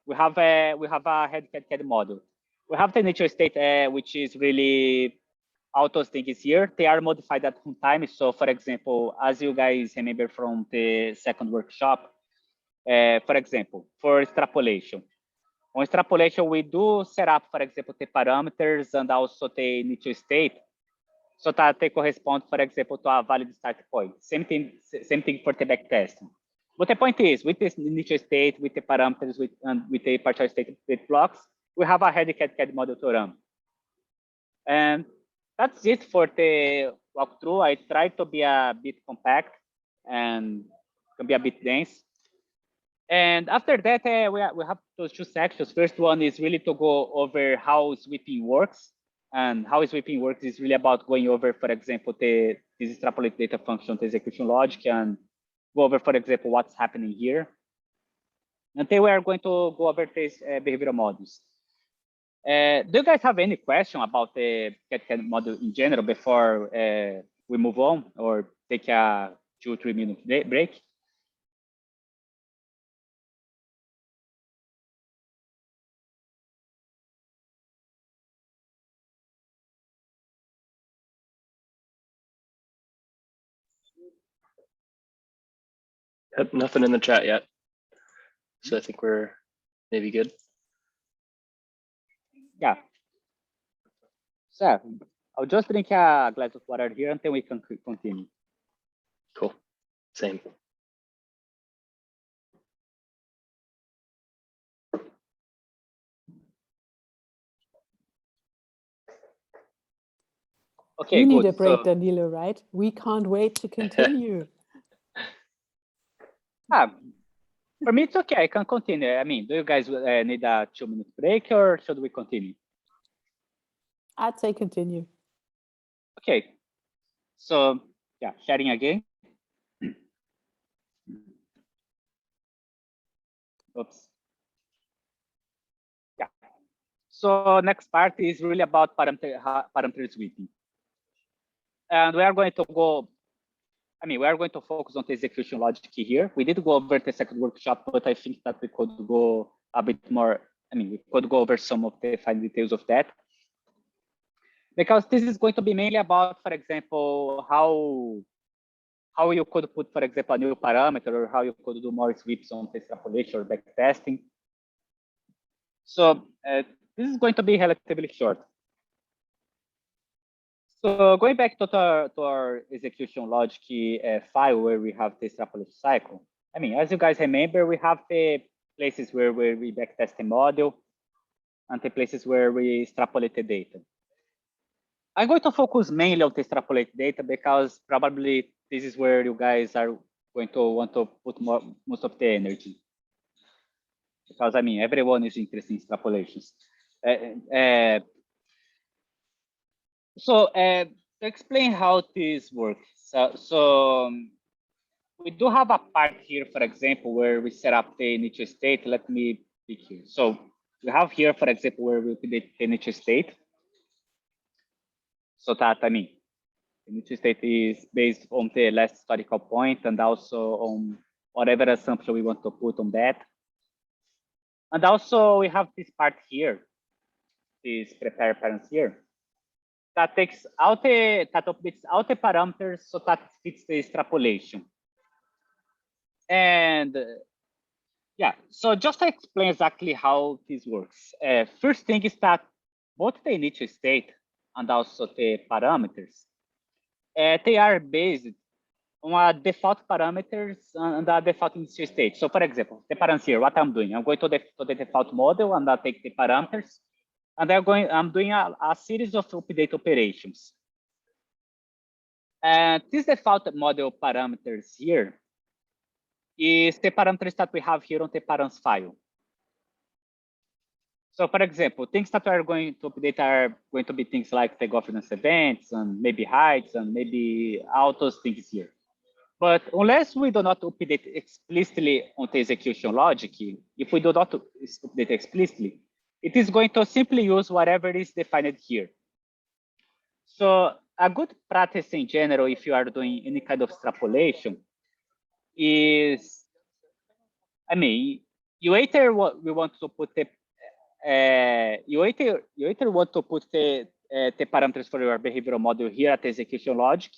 we have a head cadCAD model. We have the initial state, which is really all those things here. They are modified at runtime. So, for example, as you guys remember from the second workshop, for example, for extrapolation. On extrapolation, we do set up, for example, the parameters and also the initial state, so that they correspond, for example, to a valid start point. Same thing for the backtesting. But the point is, with this initial state, with the parameters, with the partial state blocks, we have a head cadCAD model to run. And that's it for the walkthrough. I tried to be a bit compact and can be a bit dense. And after that, we have those two sections. First one is really to go over how sweeping works. And how sweeping works is really about going over, for example, this extrapolate data function, the execution logic, and go over, for example, what's happening here. And then we are going to go over these behavioral models. Do you guys have any question about the cadCAD model in general before we move on or take a 2-3 minute break? Yep, nothing in the chat yet. So I think we're maybe good. Yeah. So I'll just drink a glass of water here and then we can continue. Cool. Same. Okay, You need good. a break, So, Danilo, right? We can't wait to continue. for me, it's okay. I can continue. I mean, do you guys need a 2-minute break or should we continue? I'd say continue. Okay. So, yeah, sharing again. Oops. Yeah. So next part is really about parameter sweeping. And we are going to go, we are going to focus on the execution logic here. We did go over the second workshop, but I think that we could go a bit more, we could go over some of the fine details of that. Because this is going to be mainly about, for example, how you could put, for example, a new parameter or how you could do more sweeps on the extrapolation or backtesting. So this is going to be relatively short. So going back to our execution logic file where we have the extrapolation cycle. As you guys remember, we have the places where we backtest the model and the places where we extrapolate the data. I'm going to focus mainly on the extrapolate data because probably this is where you guys are going to want to put most of the energy. Because everyone is interested in extrapolations. So to explain how this works, so we do have a part here, for example, where we set up the initial state. Let me pick here. So we have here, for example, where we update the initial state. So that, the initial state is based on the last historical point and also on whatever assumption we want to put on that. And also we have this part here, this prepare parents here. That takes out that updates out the parameters so that fits the extrapolation. And yeah, so just to explain exactly how this works. First thing is that both the initial state and also the parameters, they are based on default parameters and the default initial state. So for example, the parameters here, what I'm doing, I'm going to the default model and I take the parameters. And I'm doing a series of update operations. And this default model parameters here is the parameters that we have here on the params file. So for example, things that are going to update are going to be things like the governance events and maybe heights and maybe all those things here. But unless we do not update explicitly on the execution logic, if we do not update explicitly, it is going to simply use whatever is defined here. So a good practice in general, if you are doing any kind of extrapolation, is, you either we want to put the you either want to put the parameters for your behavioral model here at the execution logic,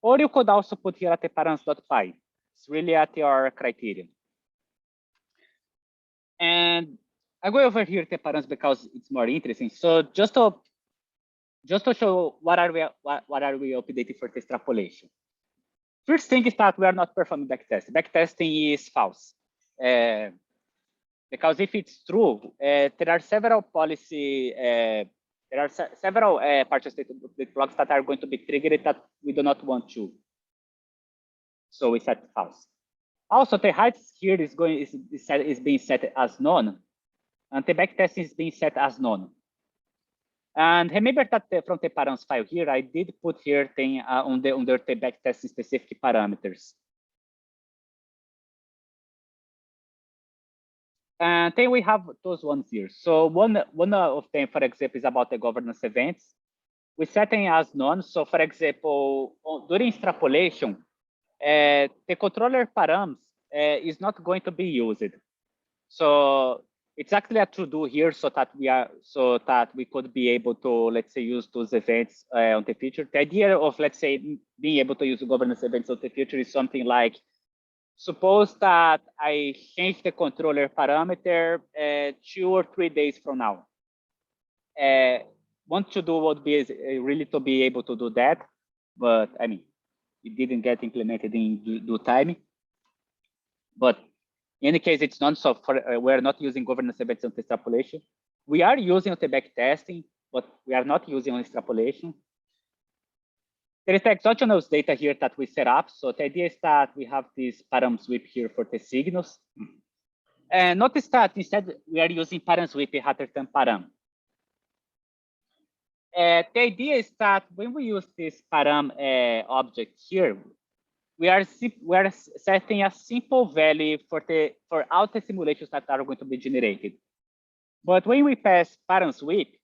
or you could also put here at the params.py. It's really at your criterion. And I go over here the params because it's more interesting. So just to show what are we updating for the extrapolation. First thing is that we are not performing backtesting. Backtesting is false. Because if it's true, there are several policy, there are several partial state blocks that are going to be triggered that we do not want to. So we set false. Also, the height here is being set as none, and the backtesting is being set as none. And remember that from the params file here, I did put here thing under the backtesting specific parameters. And then we have those ones here. So one of them, for example, is about the governance events. We set them as none. So for example, during extrapolation, the controller params is not going to be used. So it's actually a to do here so that we could be able to, let's say, use those events on the future. The idea of, let's say, being able to use governance events on the future is something like, suppose that I change the controller parameter 2 or 3 days from now. One to do would be really to be able to do that, but I mean, it didn't get implemented in due time. But in any case, it's not so. We're not using governance events on extrapolation. We are using the backtesting, but we are not using on extrapolation. There is exogenous data here that we set up. So the idea is that we have this param sweep here for the signals. And notice that instead we are using param sweep rather than param. The idea is that when we use this param object here, we are setting a simple value for all the simulations that are going to be generated. But when we pass param sweep,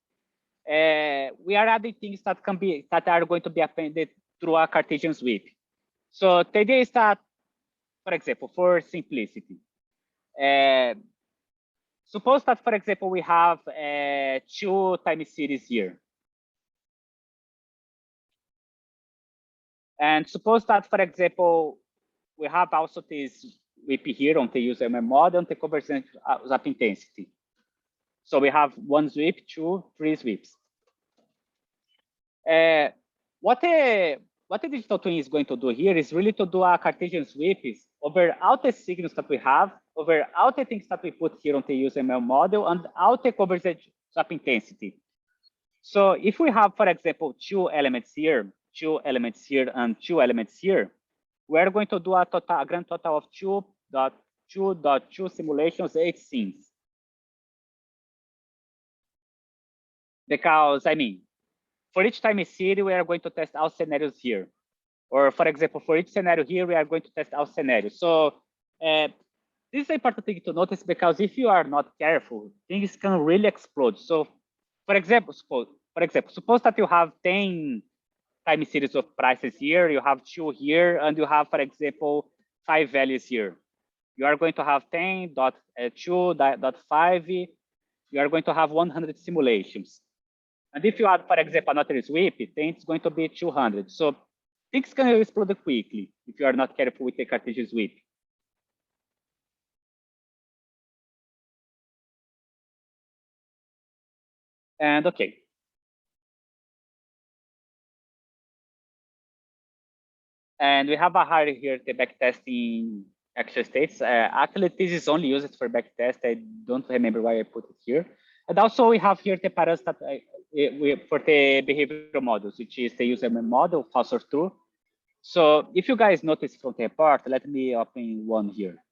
we are adding things that are going to be appended through a Cartesian sweep. So the idea is that, for example, for simplicity, suppose that, for example, we have 2 time series here. And suppose that, for example, we have also this sweep here on the user model and the convergent zap intensity. So we have 1 sweep, 2, 3 sweeps. What the digital twin is going to do here is really to do a Cartesian sweep over all the signals that we have, over all the things that we put here on the USML model, and all the convergent zap intensity. So if we have, for example, 2 elements here, 2 elements here, and 2 elements here, we're going to do a grand total of 2.2.2 simulations, 8 scenes. Because, I mean, for each time series, we are going to test all scenarios here. Or for example, for each scenario here, we are going to test all scenarios. So this is an important thing to notice, because if you are not careful, things can really explode. So for example, suppose that you have 10 time series of prices here, you have 2 here, and you have, for example, 5 values here. You are going to have 10.2.5. You are going to have 100 simulations. And if you add, for example, another sweep, then it's going to be 200. So things can explode quickly if you are not careful with the Cartesian sweep. And okay. And we have a hierarchy here, the backtesting actual states. Actually, this is only used for backtest. I don't remember why I put it here. And also we have here the params that for the behavioral models, which is the user model, false or true. So if you guys notice from the report, let me open one here.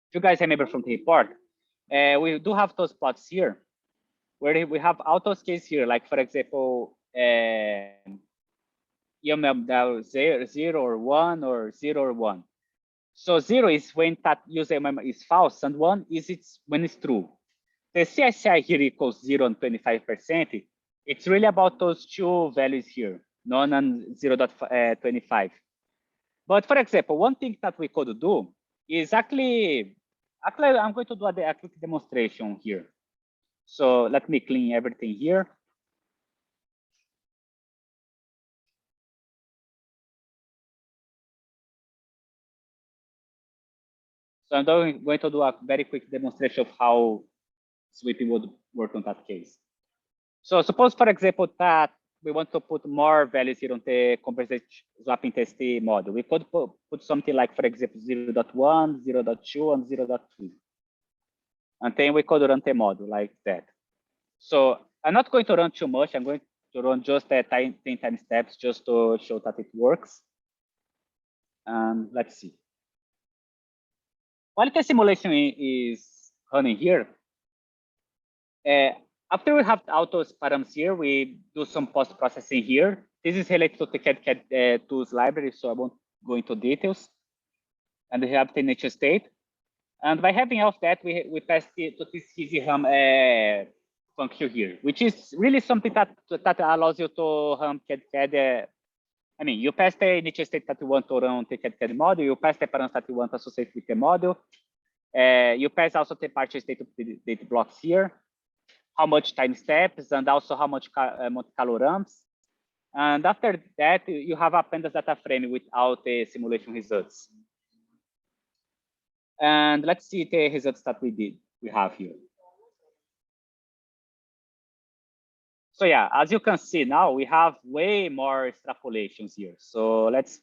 If you guys remember from the report, we do have those plots here, where we have all those cases here, like for example, UML 0 or 1 or 0 or 1. So 0 is when that user is false, and 1 is when it's true. The CSI here equals 0 and 25%. It's really about those 2 values here, none and 0.25. But for example, one thing that we could do is actually I'm going to do a quick demonstration here. So let me clean everything here. So I'm going to do a very quick demonstration of how sweeping would work on that case. So suppose, for example, that we want to put more values here on the convergent swap intensity model. We could put something like, for example, 0.1, 0.2, and 0.3. And then we could run the model like that. So I'm not going to run too much. I'm going to run just 10 time steps just to show that it works. Let's see. While the simulation is running here, after we have all those params here, we do some post-processing here. This is related to the cadCAD tools library, so I won't go into details. And we have the nature state. And by having all of that, we pass it to this EasyRAM function here, which is really something that allows you to run cadCAD. I mean, you pass the initial state that you want to run the cadCAD model, you pass the params that you want to associate with the model. You pass also the partial state of the data blocks here, how much time steps, and also how much Monte Carlo ramps. And after that, you have a pandas data frame with all the simulation results. And let's see the results that we have here. So yeah, as you can see now, we have way more extrapolations here. So let's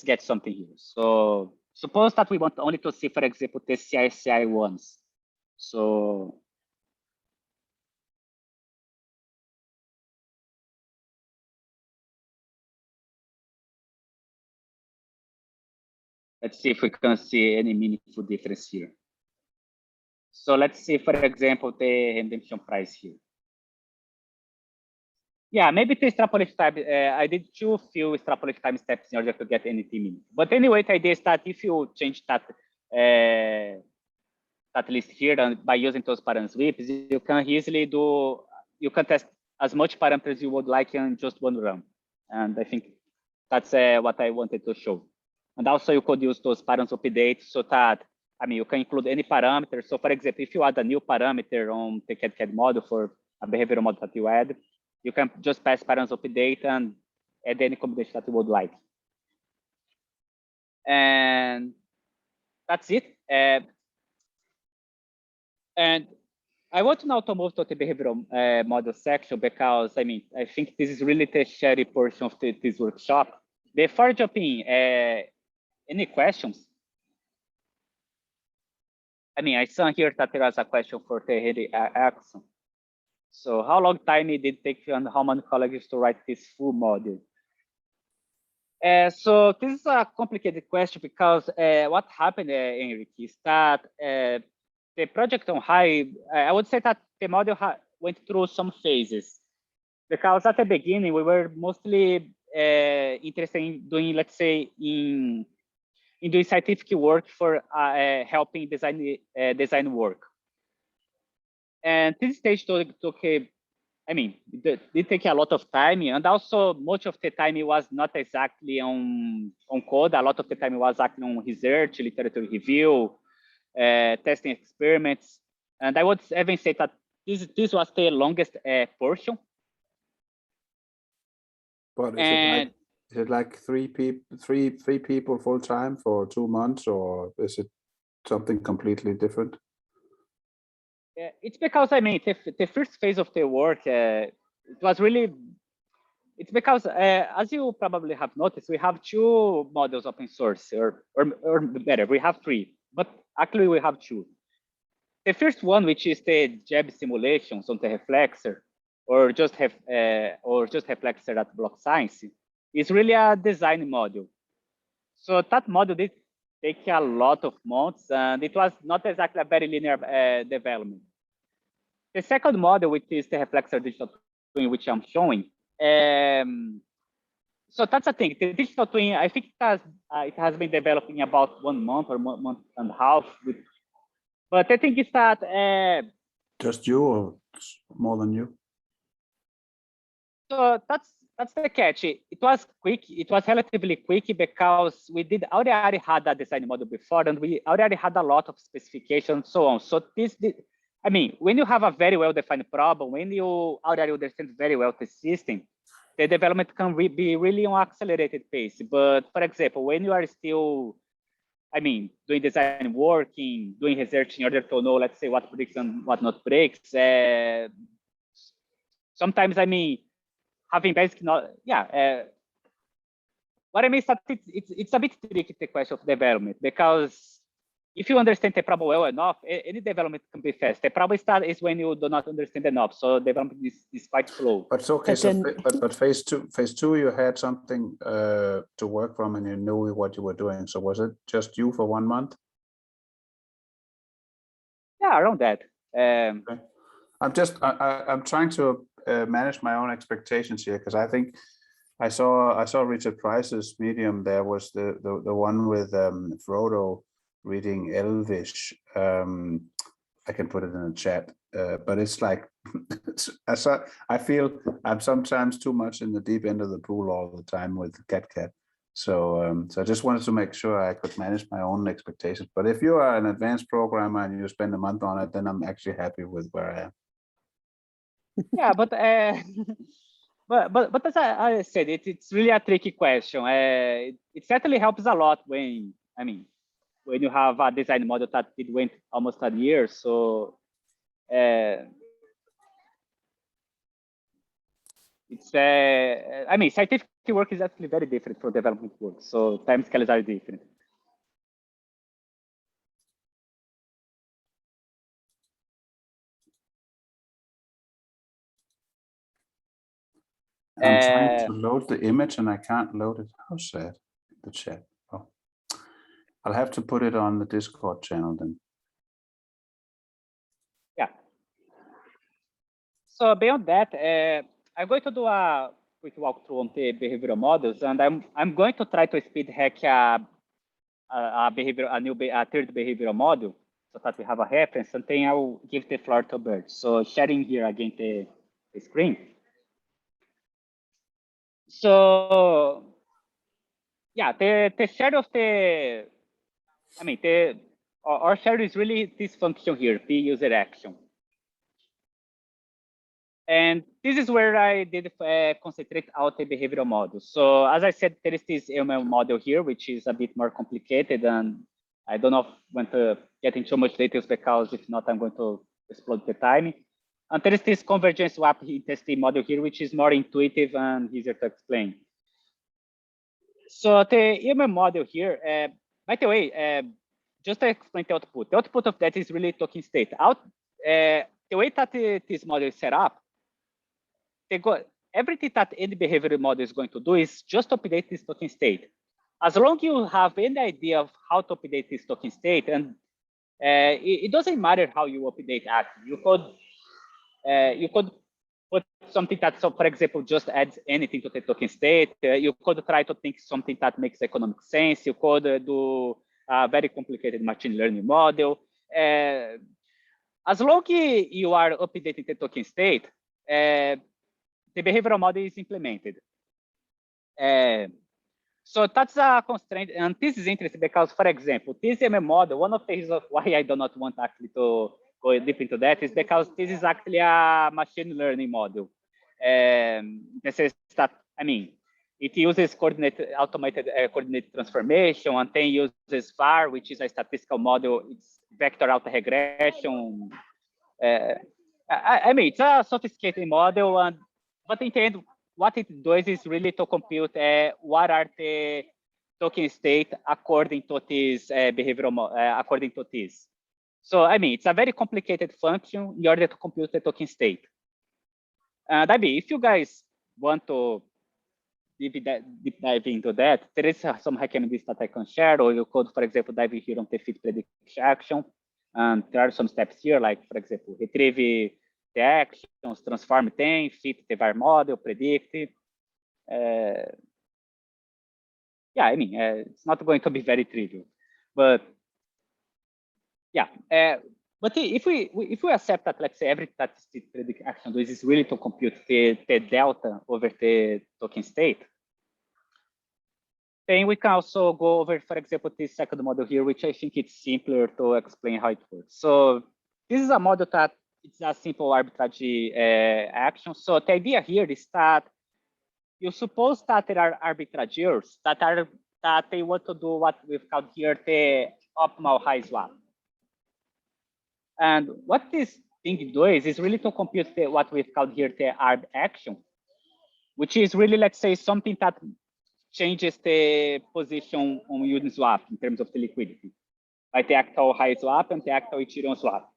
get something here. So suppose that we want only to see, for example, the CI ones. So let's see if we can see any meaningful difference here. So let's see, for example, the redemption price here. Yeah, maybe the extrapolation time, I did too few extrapolation time steps in order to get anything meaningful. But anyway, the idea is that if you change that list here and by using those param sweeps, you can easily you can test as much parameters you would like in just one run. And I think that's what I wanted to show. And also you could use those params updates so that, I mean, you can include any parameter. So for example, if you add a new parameter on the cadCAD model for a behavioral model that you add, you can just pass params update and add any combination that you would like. And that's it. And I want now to move to the behavioral model section because, I mean, I think this is really the cherry portion of this workshop. Before jumping, any questions? I mean, I saw here that there was a question for the HydraDX. So how long time did it take you and how many colleagues to write this full module? So this is a complicated question because what happened, Enrique, is that the project on RAI, I would say that the model went through some phases. Because at the beginning, we were mostly interested in doing, let's say, in doing scientific work for helping design work. And this stage took I mean, it did take a lot of time, and also much of the time it was not exactly on code. A lot of the time it was actually on research, literature review, testing experiments, and I would even say that this was the longest portion. But is it like three people full time for 2 months, or is it something completely different? It's because, I mean, the first phase of the work, it was really, it's because, as you probably have noticed, we have 2 models open source, or better, we have 3, but actually we have 2. The first one, which is the JEB simulations on the Reflexer, or just Reflexer at BlockScience, is really a design module. So that module did take a lot of months, and it was not exactly a very linear development. The second model, which is the Reflexer Digital Twin, which I'm showing. So that's the thing. The Digital Twin, I think it has been developing about 1 month or 1.5 months. But the thing is that just you, or more than you? So that's the catch. It was quick. It was relatively quick because we already had a design model before, and we already had a lot of specifications and so on. So I mean, when you have a very well-defined problem, when you already understand very well the system, the development can be really on accelerated pace. But for example, when you are still, I mean, doing design working, doing research in order to know, let's say, what breaks and what not breaks, sometimes, I mean, having basic knowledge, what I mean is that it's a bit tricky, the question of development, because if you understand the problem well enough, any development can be fast. The problem is when you do not understand enough. So development is quite slow. But it's okay. But So, then- but phase two, you had something to work from, and you knew what you were doing. So was it just you for 1 month? Yeah, around that. I'm trying to manage my own expectations here, because I think I saw Richard Price's medium. There was the one with Frodo reading Elvish. I can put it in the chat, but it's like I feel I'm sometimes too much in the deep end of the pool all the time with cadCAD. So I just wanted to make sure I could manage my own expectations. But if you are an advanced programmer and you spend a month on it, then I'm actually happy with where I am. Yeah, but but as I said, it's really a tricky question. It certainly helps a lot when when you have a design model that it went almost a year. So it's scientific work is actually very different from development work. So time scales are different. I'm trying to load the image and I can't load it. How sad. The chat. Oh. I'll have to put it on the Discord channel then. Yeah. So beyond that, I'm going to do a quick walkthrough on the behavioral models, and I'm going to try to speed hack a third behavioral model so that we have a reference, and then I will give the floor to Bert. So sharing here again the screen. So yeah, the share of our share is really this function here, the user action. And this is where I did concentrate out the behavioral model. So as I said, there is this ML model here, which is a bit more complicated, and I don't know when to get into much details, because if not, I'm going to explode the time. And there is this convergence swap testing model here, which is more intuitive and easier to explain. So the ML model here, by the way, just to explain the output of that is really token state. The way that this model is set up, everything that any behavioral model is going to do is just update this token state. As long as you have any idea of how to update this token state, and it doesn't matter how you update actually. You could put something that, so for example, just adds anything to the token state. You could try to think something that makes economic sense. You could do a very complicated machine learning model. As long as you are updating the token state, the behavioral model is implemented. So that's a constraint, and this is interesting because, for example, this ML model, one of the reasons why I do not want actually to go deep into that is because this is actually a machine learning model. This is that, it uses automated coordinate transformation, and then uses VAR, which is a statistical model. It's vector auto-regression. It's a sophisticated model, but in the end, what it does is really to compute what are the token state according to this behavioral according to this. So it's a very complicated function in order to compute the token state. And if you guys want to deep dive into that, there is some recommendations that I can share, or you could, for example, dive here on the fit prediction action. And there are some steps here, like, for example, retrieve the actions, transform them, fit the VAR model, predict. It's not going to be very trivial, but yeah. But if we accept that, let's say, every statistic predict action is really to compute the delta over the token state, then we can also go over, for example, this second model here, which I think it's simpler to explain how it works. So this is a model that it's a simple arbitrage action. So the idea here is that you suppose that there are arbitrageurs that they want to do what we've called here the optimal high swap. And what this thing does is really to compute what we've called here the arb action, which is really, let's say, something that changes the position on Uniswap in terms of the liquidity. like the actual high swap and the actual Ethereum swap.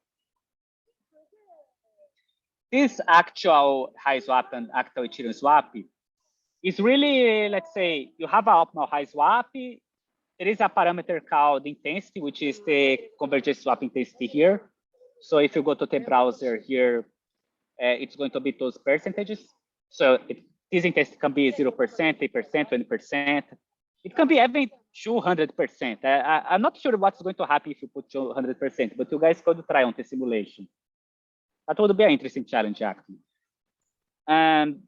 This actual high swap and actual Ethereum swap is really, let's say, you have an optimal high swap. There is a parameter called intensity, which is the convergence swap intensity here. So if you go to the browser here, it's going to be those percentages. So this intensity can be 0%, 8%, 20%. It can be even 200%. I'm not sure what's going to happen if you put 200%, but you guys could try on the simulation. That would be an interesting challenge, actually. And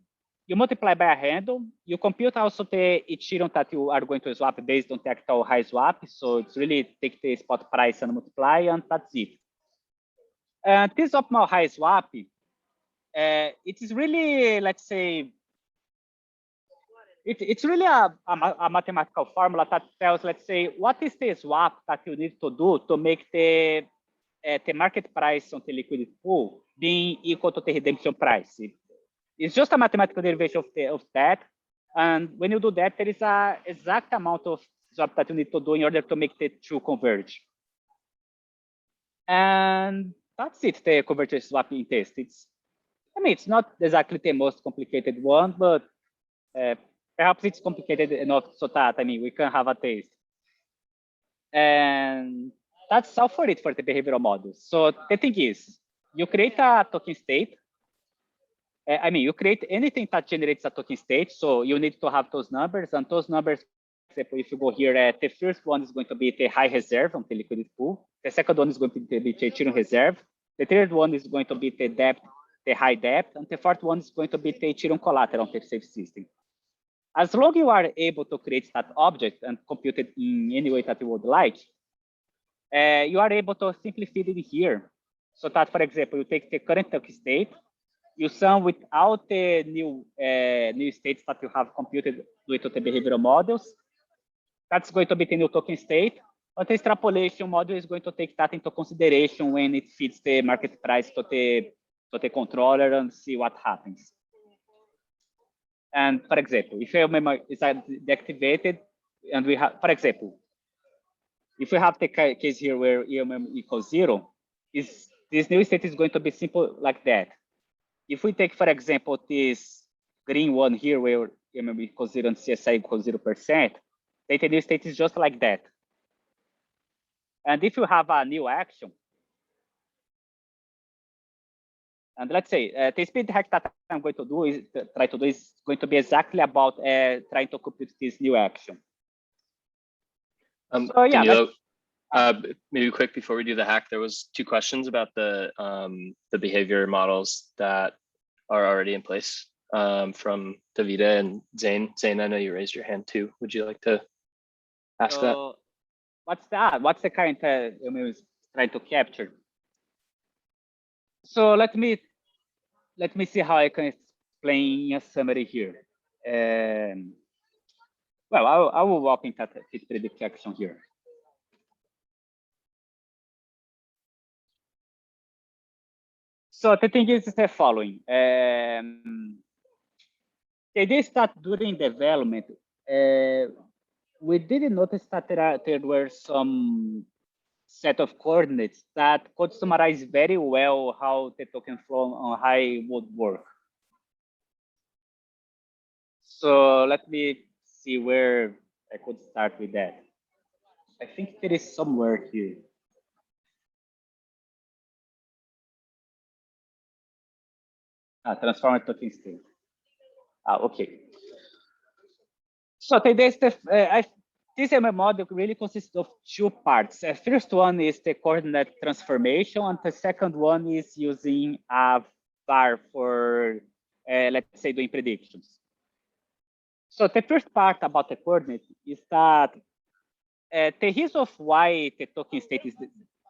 you multiply by a handle. You compute also the Ethereum that you are going to swap based on the actual high swap. So it's really take the spot price and multiply, and that's it. And this optimal high swap, it is really, let's say, it's really a mathematical formula that tells, let's say, what is the swap that you need to do to make the market price on the liquidity pool being equal to the redemption price. It's just a mathematical derivation of that. And when you do that, there is an exact amount of swap that you need to do in order to make the two converge. And that's it, the convergence swapping test. It's not exactly the most complicated one, but perhaps it's complicated enough so that, we can have a taste. And that's all for it for the behavioral models. So the thing is, you create a token state. You create anything that generates a token state. So you need to have those numbers, and those numbers, for example, if you go here, the first one is going to be the high reserve on the liquidity pool. The second one is going to be the Ethereum reserve. The third one is going to be the debt, the high debt, and the fourth one is going to be the Ethereum collateral on the safe system. As long as you are able to create that object and compute it in any way that you would like, you are able to simply feed it here. So that, for example, you take the current token state, you sum with all the new states that you have computed with the behavioral models. That's going to be the new token state. But the extrapolation model is going to take that into consideration when it feeds the market price to the controller and see what happens. And for example, if AMM is deactivated, and we have, for example, if we have the case here where AMM equals 0, this new state is going to be simple like that. If we take, for example, this green one here where AMM equals 0 and CSI equals 0%, the new state is just like that. And if you have a new action, and let's say the speed hack that I'm going to do is going to be exactly about trying to compute this new action. So yeah, Danilo, maybe quick before we do the hack, there was 2 questions about the behavior models that are already in place from Davida and Zane. Zane, I know you raised your hand too. Would you like to ask that? What's that? What's the current is trying to capture? So let me see how I can explain a summary here. Well, I will walk into that fit predict action here. So the thing is the following. The idea is that during development, we didn't notice that there were some set of coordinates that could summarize very well how the token flow on high would work. So let me see where I could start with that. I think there is somewhere here. Transformer token state. Okay. So this ML model really consists of 2 parts. First one is the coordinate transformation, and the second one is using a var for, let's say, doing predictions. So the first part about the coordinate is that the reason of why the token state is,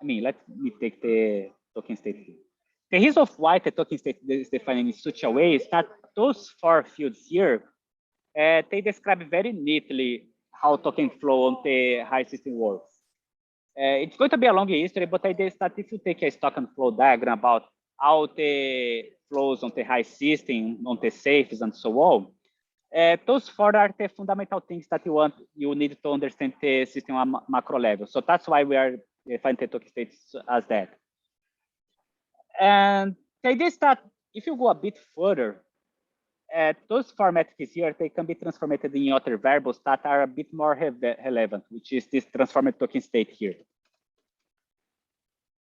let me take the token state here. The reason of why the token state is defined in such a way is that those 4 fields here, they describe very neatly how token flow on the high system works. It's going to be a long history, but the idea is that if you take a stock and flow diagram about how the flows on the high system, on the safes, and so on, those 4 are the fundamental things that you need to understand the system on macro level. So that's why we are define the token states as that. And the idea is that if you go a bit further, those formats here, they can be transformed in other variables that are a bit more relevant, which is this transformed token state here.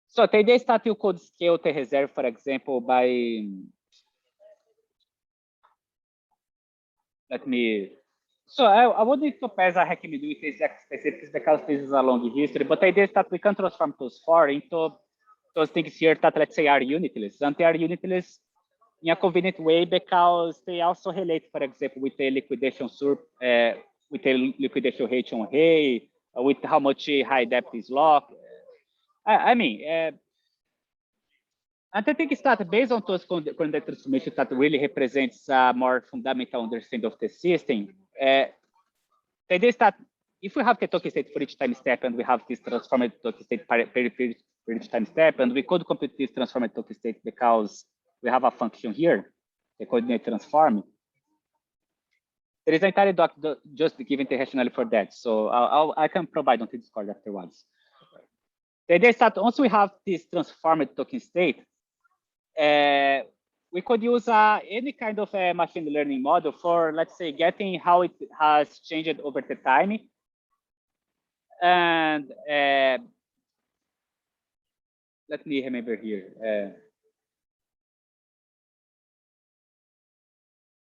So the idea is that you could scale the reserve, for example, by, so I would need to pass a hack me do with exact specifics because this is a long history, but the idea is that we can transform those four into those things here that, let's say, are unitless. And they are unitless in a convenient way because they also relate, for example, with the liquidation with the liquidation rate on RAI, with how much high depth is locked. And the thing is that based on those coordinate transformations that really represents a more fundamental understanding of the system, the idea is that if we have the token state for each time step and we have this transformed token state for each time step, and we could compute this transformed token state because we have a function here, the coordinate transform. There is an entire doc just giving the rationale for that. So I can provide on the Discord afterwards. The idea is that once we have this transformed token state, we could use any kind of a machine learning model for, let's say, getting how it has changed over the time. And let me remember here.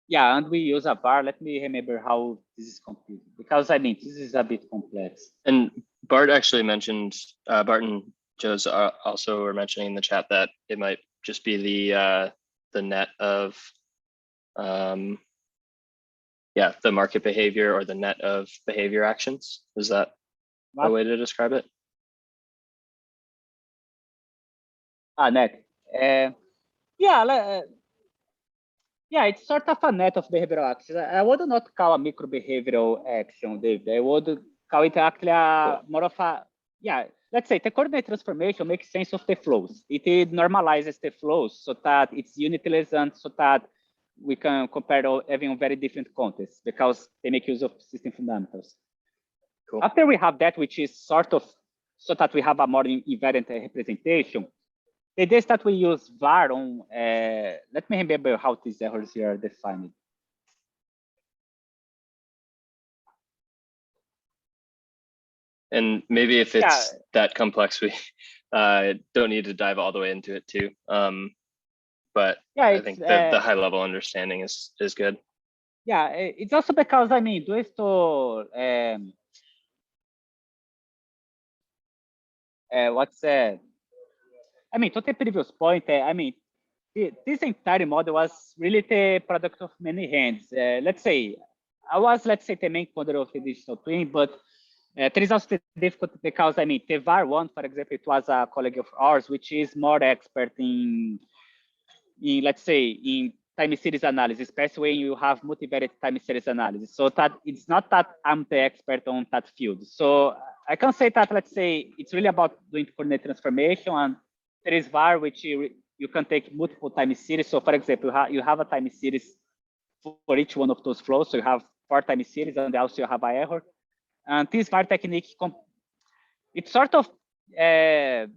Yeah, and we use a var. Let me remember how this is computed, because I mean, this is a bit complex. And Bart actually mentioned, Bart and Joe's also were mentioning in the chat that it might just be the net of, the market behavior or the net of behavior actions. Is that a way to describe it? Net. Yeah, it's sort of a net of behavioral actions. I would not call a micro behavioral action, David. I would call it actually more of a, let's say the coordinate transformation makes sense of the flows. It normalizes the flows so that it's unitless and so that we can compare having very different contexts because they make use of system fundamentals. Cool. After we have that, which is sort of so that we have a more invariant representation, the idea is that we use var on, let me remember how these errors here are defined. And maybe if it's that complex, we don't need to dive all the way into it too. But I think the high level understanding is good. Yeah, it's also because, I mean, do it to, what's that? I mean, to the previous point, I mean, this entire model was really the product of many hands. Let's say, I was, let's say, the main coder of the digital twin, but there is also the difficulty because, I mean, the var one, for example, it was a colleague of ours, which is more expert in let's say, in time series analysis, especially when you have multivariate time series analysis. So that it's not that I'm the expert on that field. So I can say that, let's say, it's really about doing coordinate transformation, and there is var, which you can take multiple time series. So for example, you have a time series for each one of those flows. So you have 4 time series, and also you have an error. And this var technique, it's sort of, I'm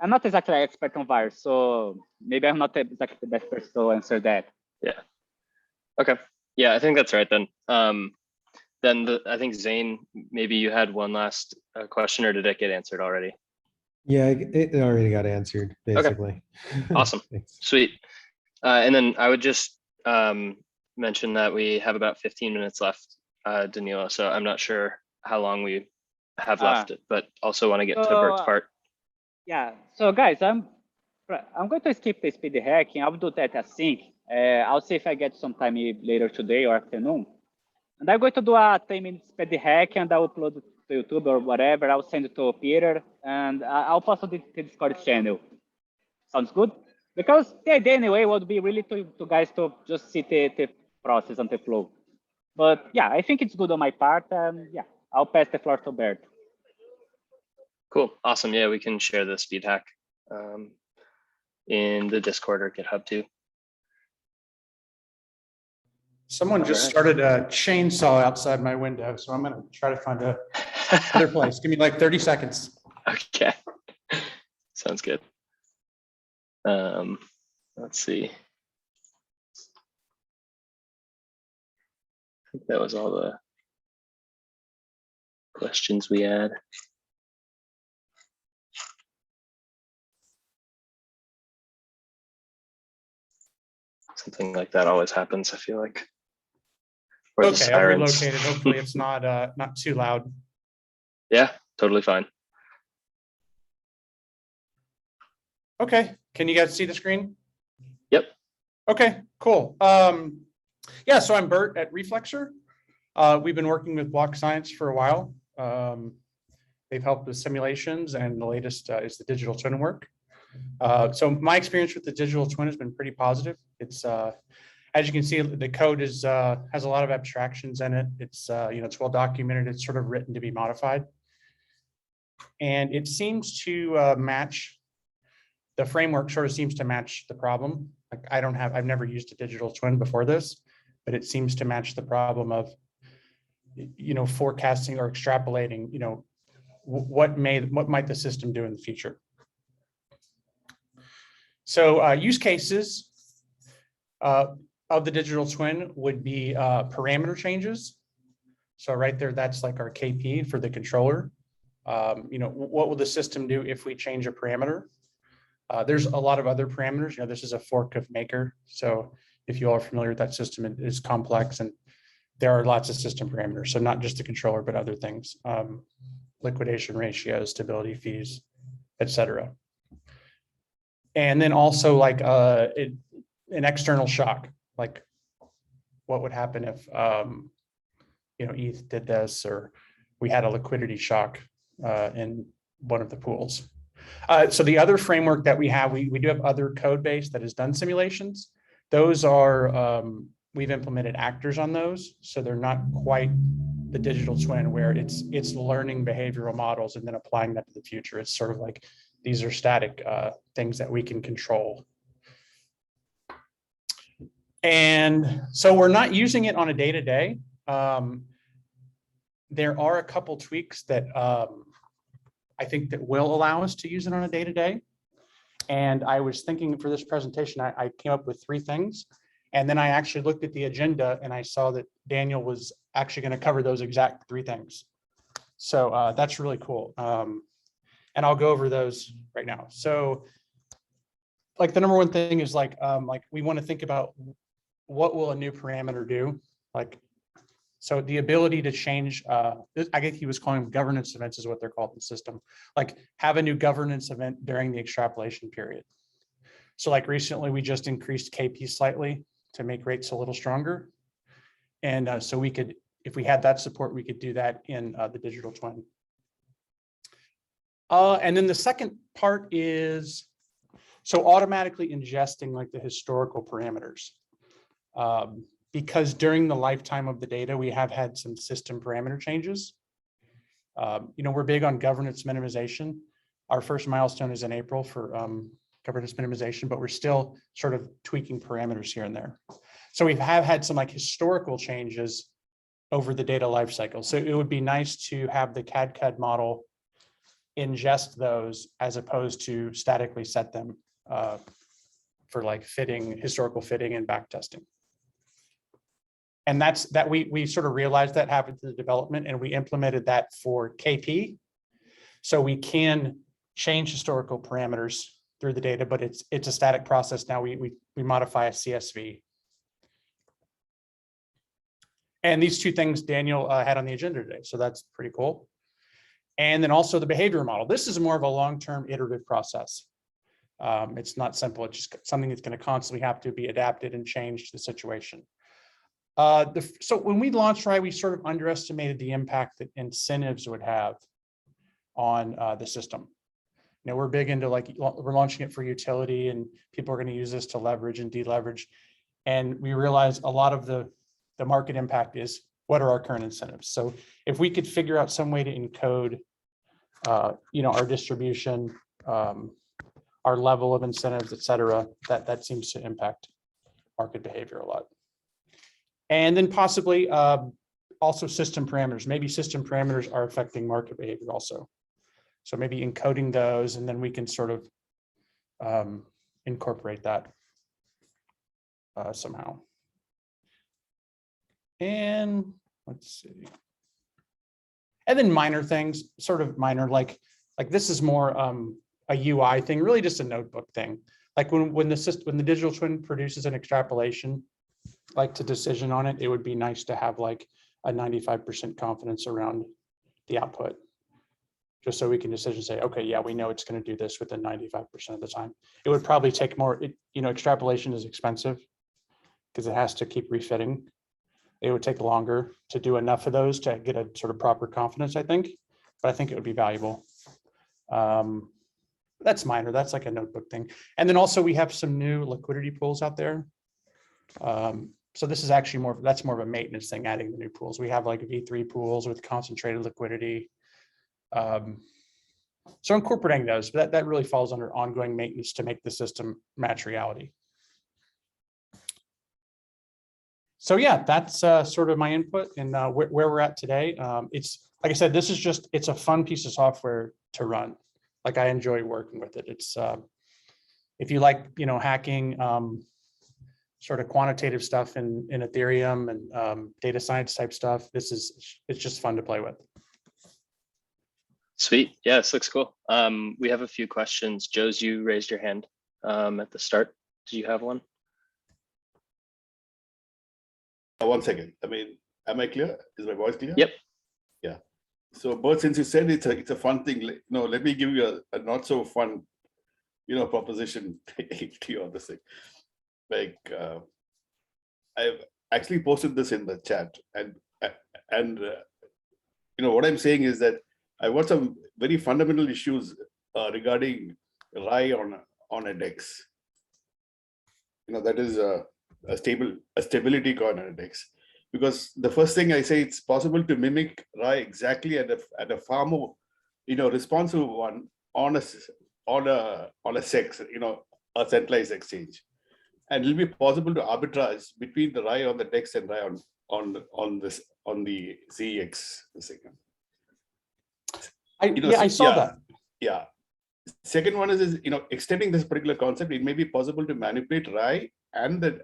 not exactly an expert on var, so maybe I'm not exactly the best person to answer that. Yeah. Okay. Yeah, I think that's right then. Then I think Zane, maybe you had one last question, or did it get answered already? Yeah, it already got answered, basically. Okay. Awesome. Sweet. And then I would just mention that we have about 15 minutes left, Danilo. So I'm not sure how long we have left, but also want to get to Bert's part. Yeah. So guys, I'm going to skip the speed hacking. I'll do that as sync. I'll see if I get some time later today or afternoon. And I'm going to do a 10-minute speed hack, and I'll upload it to YouTube or whatever. I'll send it to Peter, and I'll post it to the Discord channel. Sounds good? Because the idea anyway would be really to guys to just see the process and the flow. But yeah, I think it's good on my part. Yeah, I'll pass the floor to Bert. Cool. Awesome. Yeah, we can share the speed hack in the Discord or GitHub too. Someone just Alright. started a chainsaw outside my window, so I'm gonna try to find a other place. Give me like 30 seconds. Okay. Sounds good. Let's see. I think that was all the questions we had. Something like that always happens, I feel like. Or the Okay, I've sirens. relocated. Hopefully it's not too loud. Yeah, totally fine. Okay, can you guys see the screen? Yep. Okay, cool. Yeah, so I'm Bert at Reflexer. We've been working with BlockScience for a while. They've helped with simulations, and the latest is the digital twin work. So my experience with the digital twin has been pretty positive. It's as you can see, the code is has a lot of abstractions in it. It's it's well documented. It's sort of written to be modified, and it seems to match. The framework sort of seems to match the problem. Like I've never used a digital twin before this, but it seems to match the problem of forecasting or extrapolating. What might the system do in the future. So use cases of the digital twin would be parameter changes. So right there, that's like our KP for the controller. What will the system do if we change a parameter? There's a lot of other parameters. This is a fork of Maker. So if you all are familiar with that system, it is complex, and there are lots of system parameters. So not just the controller, but other things, liquidation ratios, stability fees, etc. And then also like an external shock, like what would happen if ETH did this, or we had a liquidity shock in one of the pools. So the other framework that we have, we do have other code base that has done simulations. Those are, we've implemented actors on those. So they're not quite the digital twin where it's learning behavioral models and then applying that to the future. It's sort of like, these are static things that we can control. And so we're not using it on a day-to-day. There are a couple tweaks that I think that will allow us to use it on a day-to-day. And I was thinking for this presentation, I came up with 3 things. And then I actually looked at the agenda and I saw that Daniel was actually going to cover those exact 3 things. So that's really cool. And I'll go over those right now. So like the number one thing is like we want to think about what will a new parameter do? So the ability to change, I think he was calling them governance events is what they're called in the system. Like have a new governance event during the extrapolation period. So like recently we just increased KP slightly to make rates a little stronger. And so we could, if we had that support, we could do that in the digital twin. And then the second part is, so automatically ingesting like the historical parameters. Because during the lifetime of the data, we have had some system parameter changes. We're big on governance minimization. Our first milestone is in April for governance minimization, but we're still sort of tweaking parameters here and there. So we have had some like historical changes over the data lifecycle. So it would be nice to have the cadCAD model ingest those as opposed to statically set them for like historical fitting and backtesting. And that's that we sort of realized that happened to the development, and we implemented that for KP. So we can change historical parameters through the data, but it's a static process. Now we modify a CSV. And these 2 things Daniel had on the agenda today. So that's pretty cool. And then also the behavior model. This is more of a long-term iterative process. It's not simple. It's just something that's going to constantly have to be adapted and changed to the situation. So when we launched RAI, we sort of underestimated the impact that incentives would have on the system. We're big into we're launching it for utility, and people are going to use this to leverage and deleverage. And we realized a lot of the market impact is, what are our current incentives? So if we could figure out some way to encode, our distribution, our level of incentives, et cetera, that seems to impact market behavior a lot. And then possibly also system parameters. Maybe system parameters are affecting market behavior also. So maybe encoding those, and then we can sort of incorporate that somehow. And let's see. And then minor things, sort of minor, like this is more a UI thing, really just a notebook thing. Like when the digital twin produces an extrapolation, like to decision on it, it would be nice to have like a 95% confidence around the output, just so we can decision say, okay, yeah, we know it's going to do this within 95% of the time. It would probably take more, extrapolation is expensive because it has to keep refitting. It would take longer to do enough of those to get a sort of proper confidence, I think, but I think it would be valuable. That's minor, that's like a notebook thing. And then also we have some new liquidity pools out there. So this is actually that's more of a maintenance thing, adding the new pools. We have like V3 pools with concentrated liquidity. So incorporating those, but that really falls under ongoing maintenance to make the system match reality. So yeah, that's sort of my input and where we're at today. It's like I said, it's a fun piece of software to run. Like I enjoy working with it. It's if you like, hacking, sort of quantitative stuff in Ethereum and data science type stuff, it's just fun to play with. Sweet. Yeah, this looks cool. We have a few questions. Joe's, you raised your hand at the start. Do you have one? One second. I mean, am I clear? Is my voice clear? Yep. Yeah. So, Bert, since you said it's a fun thing, let me give you a not so fun, proposition to you on this thing. Like, I've actually posted this in the chat, and what I'm saying is that I've got some very fundamental issues regarding RAI on a DEX. That is a stability coin on a DEX, because the first thing I say, it's possible to mimic RAI exactly at a far more responsive one on a SEX, a centralized exchange, and it'll be possible to arbitrage between the RAI on the DEX and RAI on the CEX. I saw that. Yeah. Second one is extending this particular concept. It may be possible to manipulate RAI and the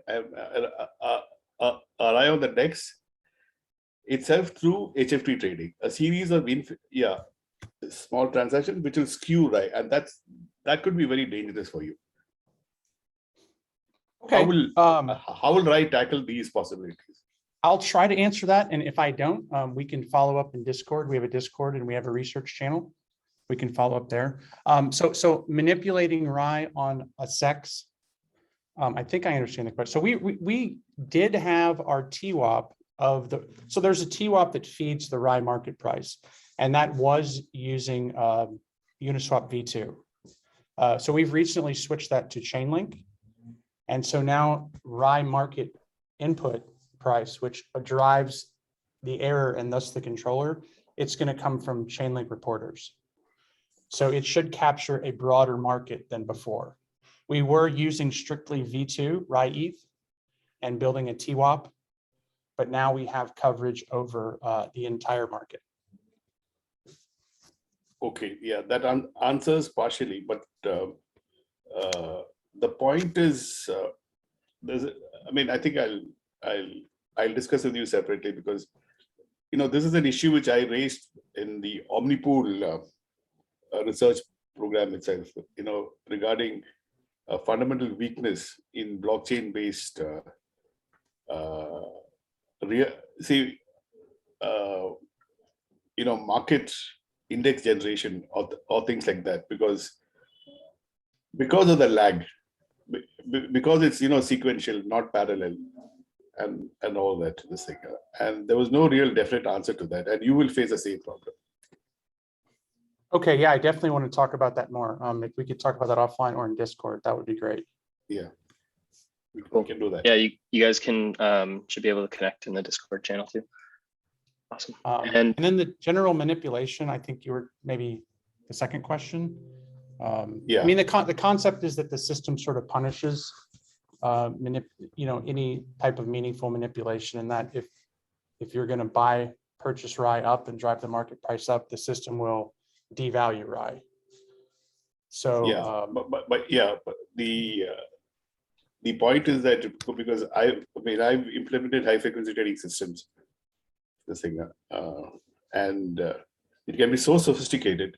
RAI on the DEX itself through HFT trading, a series of small transactions which will skew RAI, and that could be very dangerous for you. Okay. How will RAI tackle these possibilities? I'll try to answer that, and if I don't, we can follow up in Discord. We have a Discord and we have a research channel. We can follow up there. So manipulating RAI on a SEX, I think I understand the question. So we did have our TWAP so there's a TWAP that feeds the RAI market price, and that was using Uniswap v2. So we've recently switched that to Chainlink, and so now RAI market input price, which drives the error and thus the controller, it's going to come from Chainlink reporters. So it should capture a broader market than before. We were using strictly V2 RAI ETH and building a TWAP, but now we have coverage over the entire market. Okay, yeah, that answers partially, but the point is, I think I'll discuss with you separately, because this is an issue which I raised in the Omnipool research program itself, regarding a fundamental weakness in blockchain-based market index generation or things like that, because of the lag, because it's sequential, not parallel, and all that, this thing, and there was no real definite answer to that, and you will face the same problem. Okay, yeah, I definitely want to talk about that more. If we could talk about that offline or in Discord, that would be great. Yeah, we Cool. can do that. Yeah, you guys can should be able to connect in the Discord channel too. Awesome. And then the general manipulation, I think you were maybe the second question. Yeah. I mean, the concept is that the system sort of punishes any type of meaningful manipulation, and that if you're going to purchase RAI up and drive the market price up, the system will devalue RAI. So Yeah, but the point is that because I've implemented high frequency trading systems, this thing, and it can be so sophisticated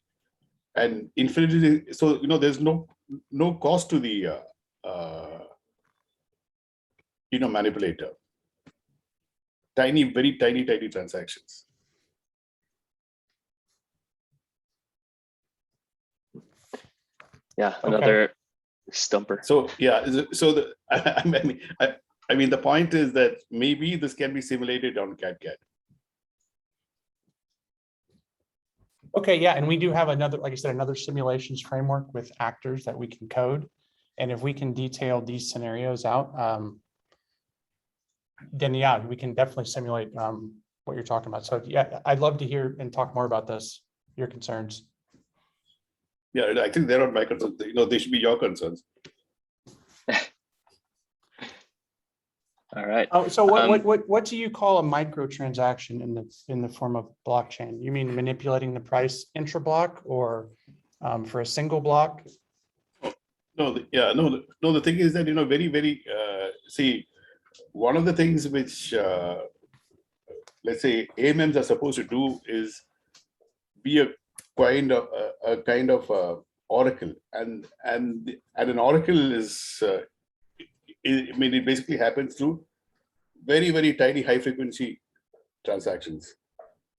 and infinitely. So there's no cost to the manipulator. Very tiny transactions. Yeah, another stumper. So yeah, so I mean the point is that maybe this can be simulated on cadCAD. okay, yeah, and we do have another, like I said, another simulations framework with actors that we can code, and if we can detail these scenarios out, then yeah, we can definitely simulate what you're talking about. So yeah, I'd love to hear and talk more about this, your concerns. Yeah, I think they're not my concerns. They should be your concerns. All right. Oh, so what do you call a microtransaction in the form of blockchain? You mean manipulating the price intra-block or for a single block? No, the thing is that very see, one of the things which let's say AMMs are supposed to do is be a kind of oracle, and an oracle is it basically happens through very tiny high frequency transactions.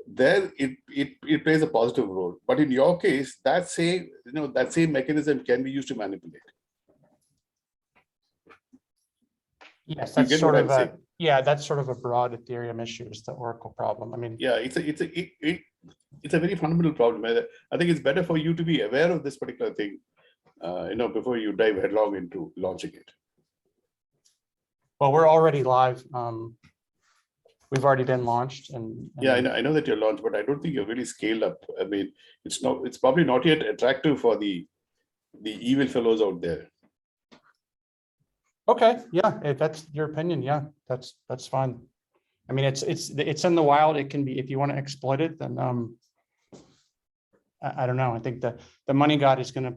There it plays a positive role, but in your case that same mechanism can be used to manipulate. Yes, that's sort of that's sort of a broad Ethereum issue, is the Oracle problem. I mean, yeah, it's a very fundamental problem. I think it's better for you to be aware of this particular thing, before you dive headlong into launching it. well, we're already live. We've already been launched, and yeah, I know that you're launched, but I don't think you're really scaled up. I mean, it's probably not yet attractive for the evil fellows out there. okay, yeah, if that's your opinion, yeah, that's fine. I mean, it's in the wild. It can be, if you want to exploit it, then I don't know. I think the money god is gonna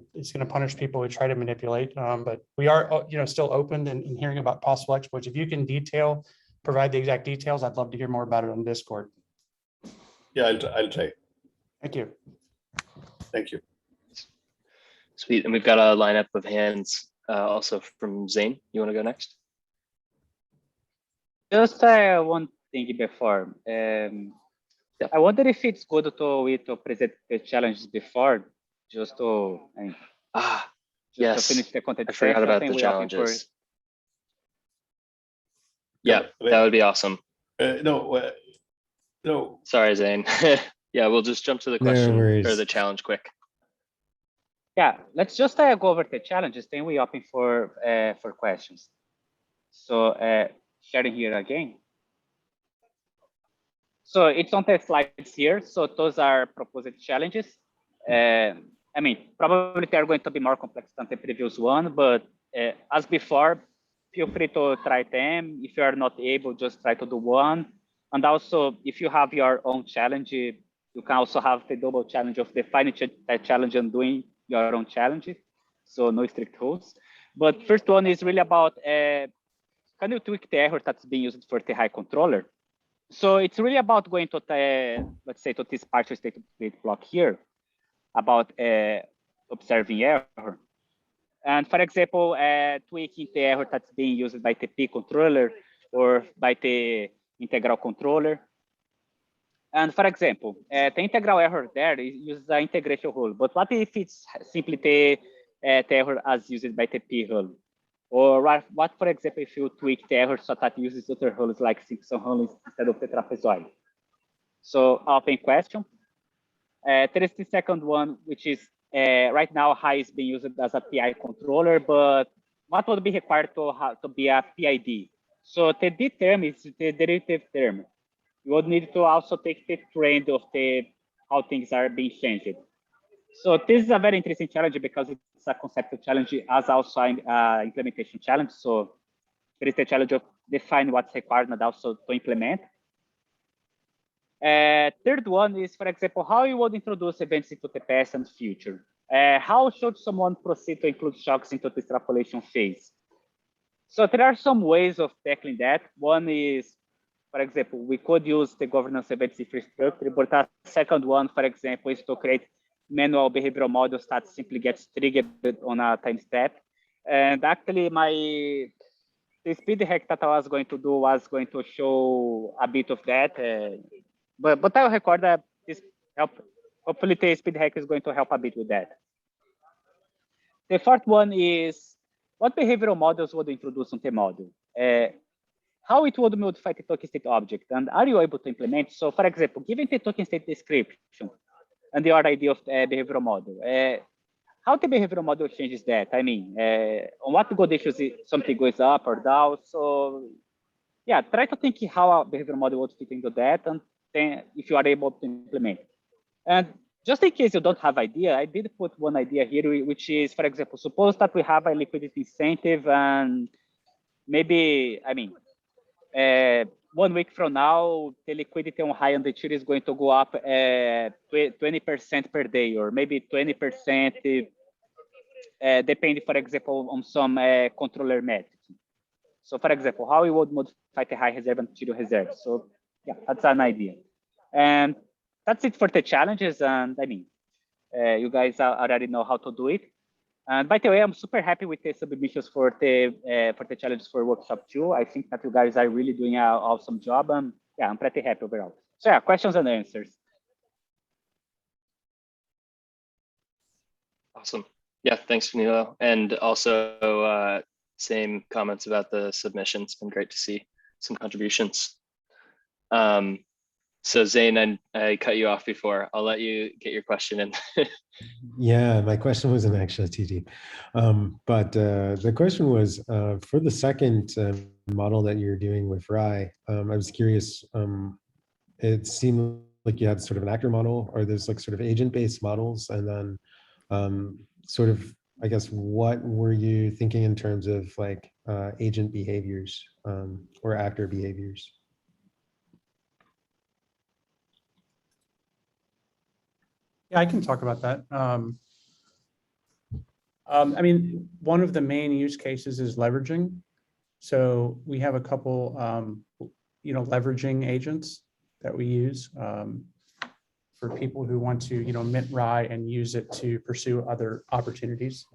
punish people who try to manipulate. But we are still open and hearing about possible exploits. If you can provide the exact details, I'd love to hear more about it on Discord. Yeah, I'll try. Thank you. Thank you. Sweet, and we've got a lineup of hands also from Zane. You want to go next? Just one thing before. I wonder if it's good to present the challenges before, just to yes, to finish the content. I forgot about the challenges. Yeah, No, that would be awesome. No. Sorry, Zane. Yeah, we'll just jump to the question or the challenge quick. Yeah, let's just go over the challenges, then we open for questions. So sharing here again. So it's on the slides here. So those are proposed challenges. I mean, probably they're going to be more complex than the previous one, but as before, feel free to try them. If you are not able, just try to do one. And also, if you have your own challenge, you can also have the double challenge of defining that challenge and doing your own challenge. So no strict rules. But first one is really about, can you tweak the error that's being used for the high controller? So it's really about going to let's say to this partial state block here about observing error. And for example, tweaking the error that's being used by the P controller or by the integral controller. And for example, the integral error there uses the integration rule. But what if it's simply the error as used by the P rule? Or what, for example, if you tweak the error so that it uses other rules like Simpson rule instead of the trapezoid? So open question. There is the second one, which is right now RAI is being used as a PI controller, but what would be required to be a PID? So the D term is the derivative term. You would need to also take the trend of how things are being changed. So this is a very interesting challenge because it's a conceptual challenge as also an implementation challenge. So there is the challenge of define what's required and also to implement. Third one is, for example, how you would introduce events into the past and future. How should someone proceed to include shocks into the extrapolation phase? So there are some ways of tackling that. One is, for example, we could use the governance events infrastructure, but a second one, for example, is to create manual behavioral models that simply gets triggered on a time step. And actually, the speed hack that I was going to do was going to show a bit of that. But I'll record that this help. Hopefully, the speed hack is going to help a bit with that. The fourth one is what behavioral models would introduce on the model? How it would modify the token state object, and are you able to implement? So, for example, given the token state description and your idea of behavioral model, how the behavioral model changes that? I mean, on what conditions something goes up or down? So, yeah, try to think how a behavioral model would fit into that, and then if you are able to implement. And just in case you don't have idea, I did put one idea here, which is, for example, suppose that we have a liquidity incentive, and maybe, I mean, 1 week from now, the liquidity on high and the tier is going to go up 20% per day, or maybe 20%, depending, for example, on some controller metrics. So, for example, how we would modify the high reserve and tier reserve. So, yeah, that's an idea. And that's it for the challenges. And I mean, you guys already know how to do it. And by the way, I'm super happy with the submissions for the challenges for workshop 2. I think that you guys are really doing an awesome job. And yeah, I'm pretty happy overall. So yeah, questions and answers. Awesome. Yeah, thanks, Vanilo. And also same comments about the submission. It's been great to see some contributions. So Zane, I cut you off before. I'll let you get your question in. Yeah, my question wasn't actually too deep. But the question was for the second model that you're doing with RAI, I was curious, it seemed like you had sort of an actor model, or there's like sort of agent-based models, and then sort of, I guess, what were you thinking in terms of like agent behaviors or actor behaviors? Yeah, I can talk about that. I mean, one of the main use cases is leveraging. So we have a couple, leveraging agents that we use for people who want to, mint RAI and use it to pursue other opportunities.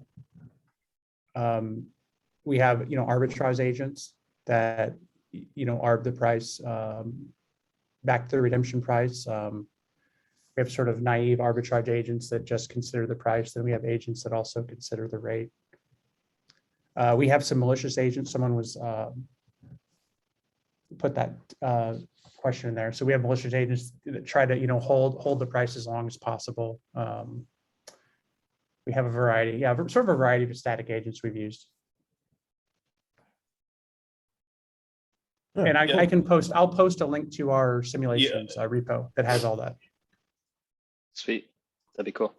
We have, arbitrage agents that, arb the price back to the redemption price. We have sort of naive arbitrage agents that just consider the price. Then we have agents that also consider the rate. We have some malicious agents. Someone was put that question in there. So we have malicious agents that try to, hold the price as long as possible. We have a variety, sort of a variety of static agents we've used. And I'll post a link to our simulations repo that has all that. Sweet, that'd be cool.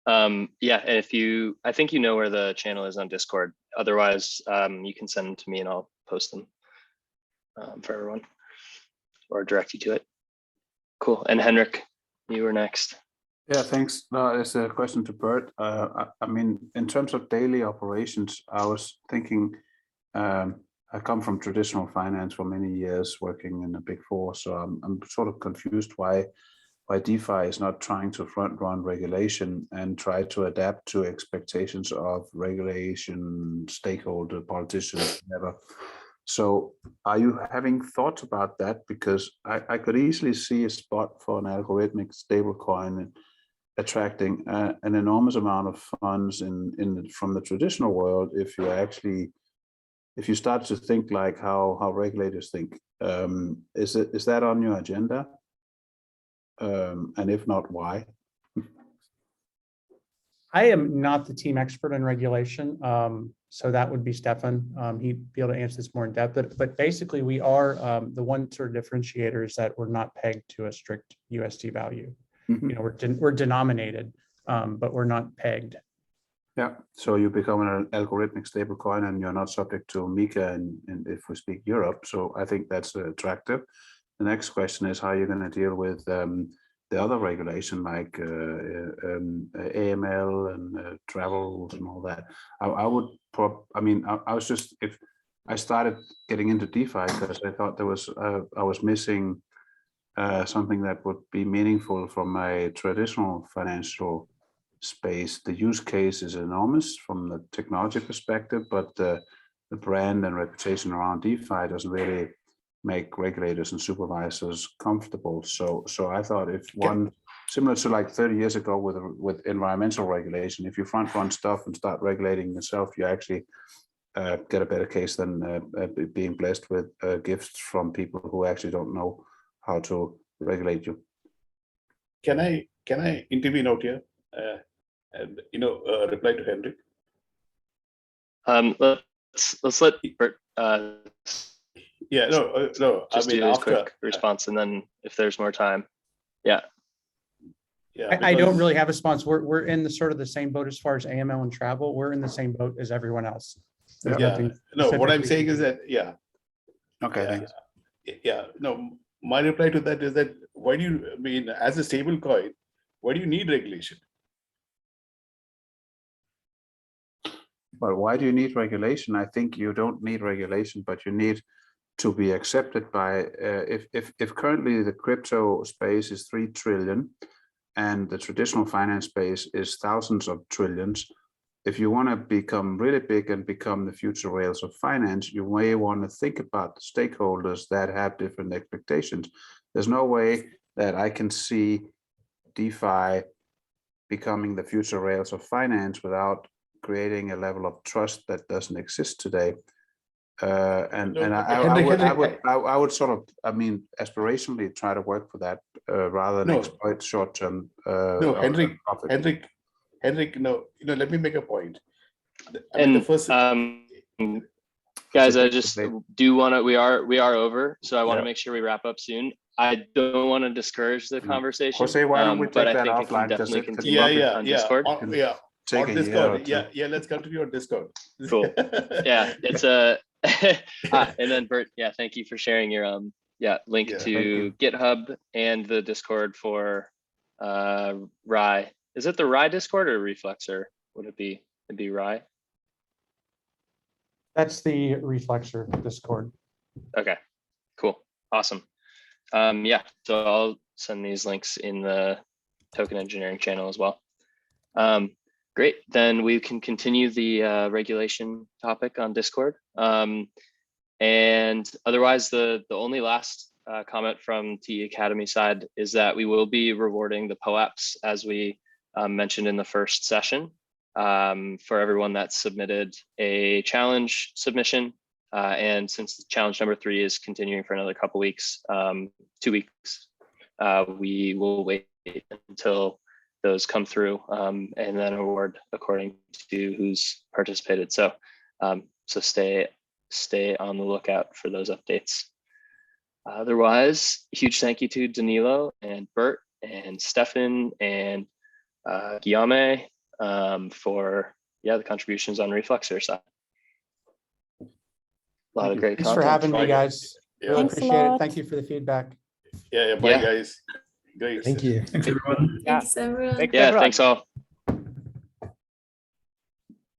Yeah, and I think you know where the channel is on Discord. Otherwise, you can send them to me and I'll post them for everyone, or direct you to it. Cool. And Henrik, you were next. Yeah, thanks. No, it's a question to Bert. I mean, in terms of daily operations, I was thinking, I come from traditional finance for many years, working in a Big Four, so I'm sort of confused why DeFi is not trying to front run regulation and try to adapt to expectations of regulation, stakeholder, politicians, whatever. So are you having thoughts about that? Because I could easily see a spot for an algorithmic stablecoin attracting an enormous amount of funds from the traditional world if you start to think like how regulators think. Is that on your agenda? And if not, why? I am not the team expert in regulation, so that would be Stefan. He'd be able to answer this more in depth. But basically, we are the one sort of differentiator is that we're not pegged to a strict USD value. Mm-hmm. We're denominated, but we're not pegged. Yeah, so you become an algorithmic stablecoin and you're not subject to MiCA and if we speak Europe. So I think that's attractive. The next question is how you're going to deal with the other regulation like AML and travel rules and all that. I was just, if I started getting into DeFi because I thought there was, I was missing something that would be meaningful from my traditional financial space. The use case is enormous from the technology perspective, but the brand and reputation around DeFi doesn't really make regulators and supervisors comfortable. So I thought if one, similar to like 30 years ago with environmental regulation, if you front run stuff and start regulating yourself, you actually get a better case than being blessed with gifts from people who actually don't know how to regulate you. Can I intervene out here? And reply to Henrik. Let's let Bert Yeah, no. just do his quick response, and then if there's more time, yeah. I don't really have a response. We're in the sort of the same boat as far as AML and travel. We're in the same boat as everyone else. There's nothing No, what I'm specifically- saying is that, Okay, thanks. No, my reply to that is that why do you, I mean, as a stable coin, why do you need regulation? But why do you need regulation? I think you don't need regulation, but you need to be accepted by, if currently the crypto space is 3 trillion and the traditional finance space is thousands of trillions, if you want to become really big and become the future rails of finance, you may want to think about the stakeholders that have different expectations. There's no way that I can see DeFi becoming the future rails of finance without creating a level of trust that doesn't exist today. I would sort of, I mean, aspirationally try to work for that rather than exploit short-term. No, Henrik, no, let me make a point. Guys, I just do want to, we are over, so I want to make sure we wrap up soon. I don't want to discourse the conversation. Jose, why don't we take that I think offline? definitely continue on Discord. Take on a Discord. year or Yeah, let's continue on Discord. Cool. Yeah, it's a and then Bert, thank you for sharing your link to GitHub and the Discord for RAI. Is it the RAI Discord or Reflexer? Would it be? It'd be RAI. That's the Reflexer Discord. Okay, cool, awesome. So I'll send these links in the token engineering channel as well. Great, then we can continue the regulation topic on Discord. And otherwise, the only last comment from TE Academy side is that we will be rewarding the POAPs as we mentioned in the first session for everyone that submitted a challenge submission. And since challenge number 3 is continuing for another couple weeks, 2 weeks, we will wait until those come through and then award according to who's participated. So stay on the lookout for those updates. Otherwise, huge thank you to Danilo and Bert and Stefan and Guillaume for the contributions on Reflexer side. A lot of great Thanks content. for having me, guys. Really Thanks a appreciate it. lot. Thank you for the feedback. Bye guys. Great. Thank you. Thanks, everyone. Thanks, everyone. Thanks all.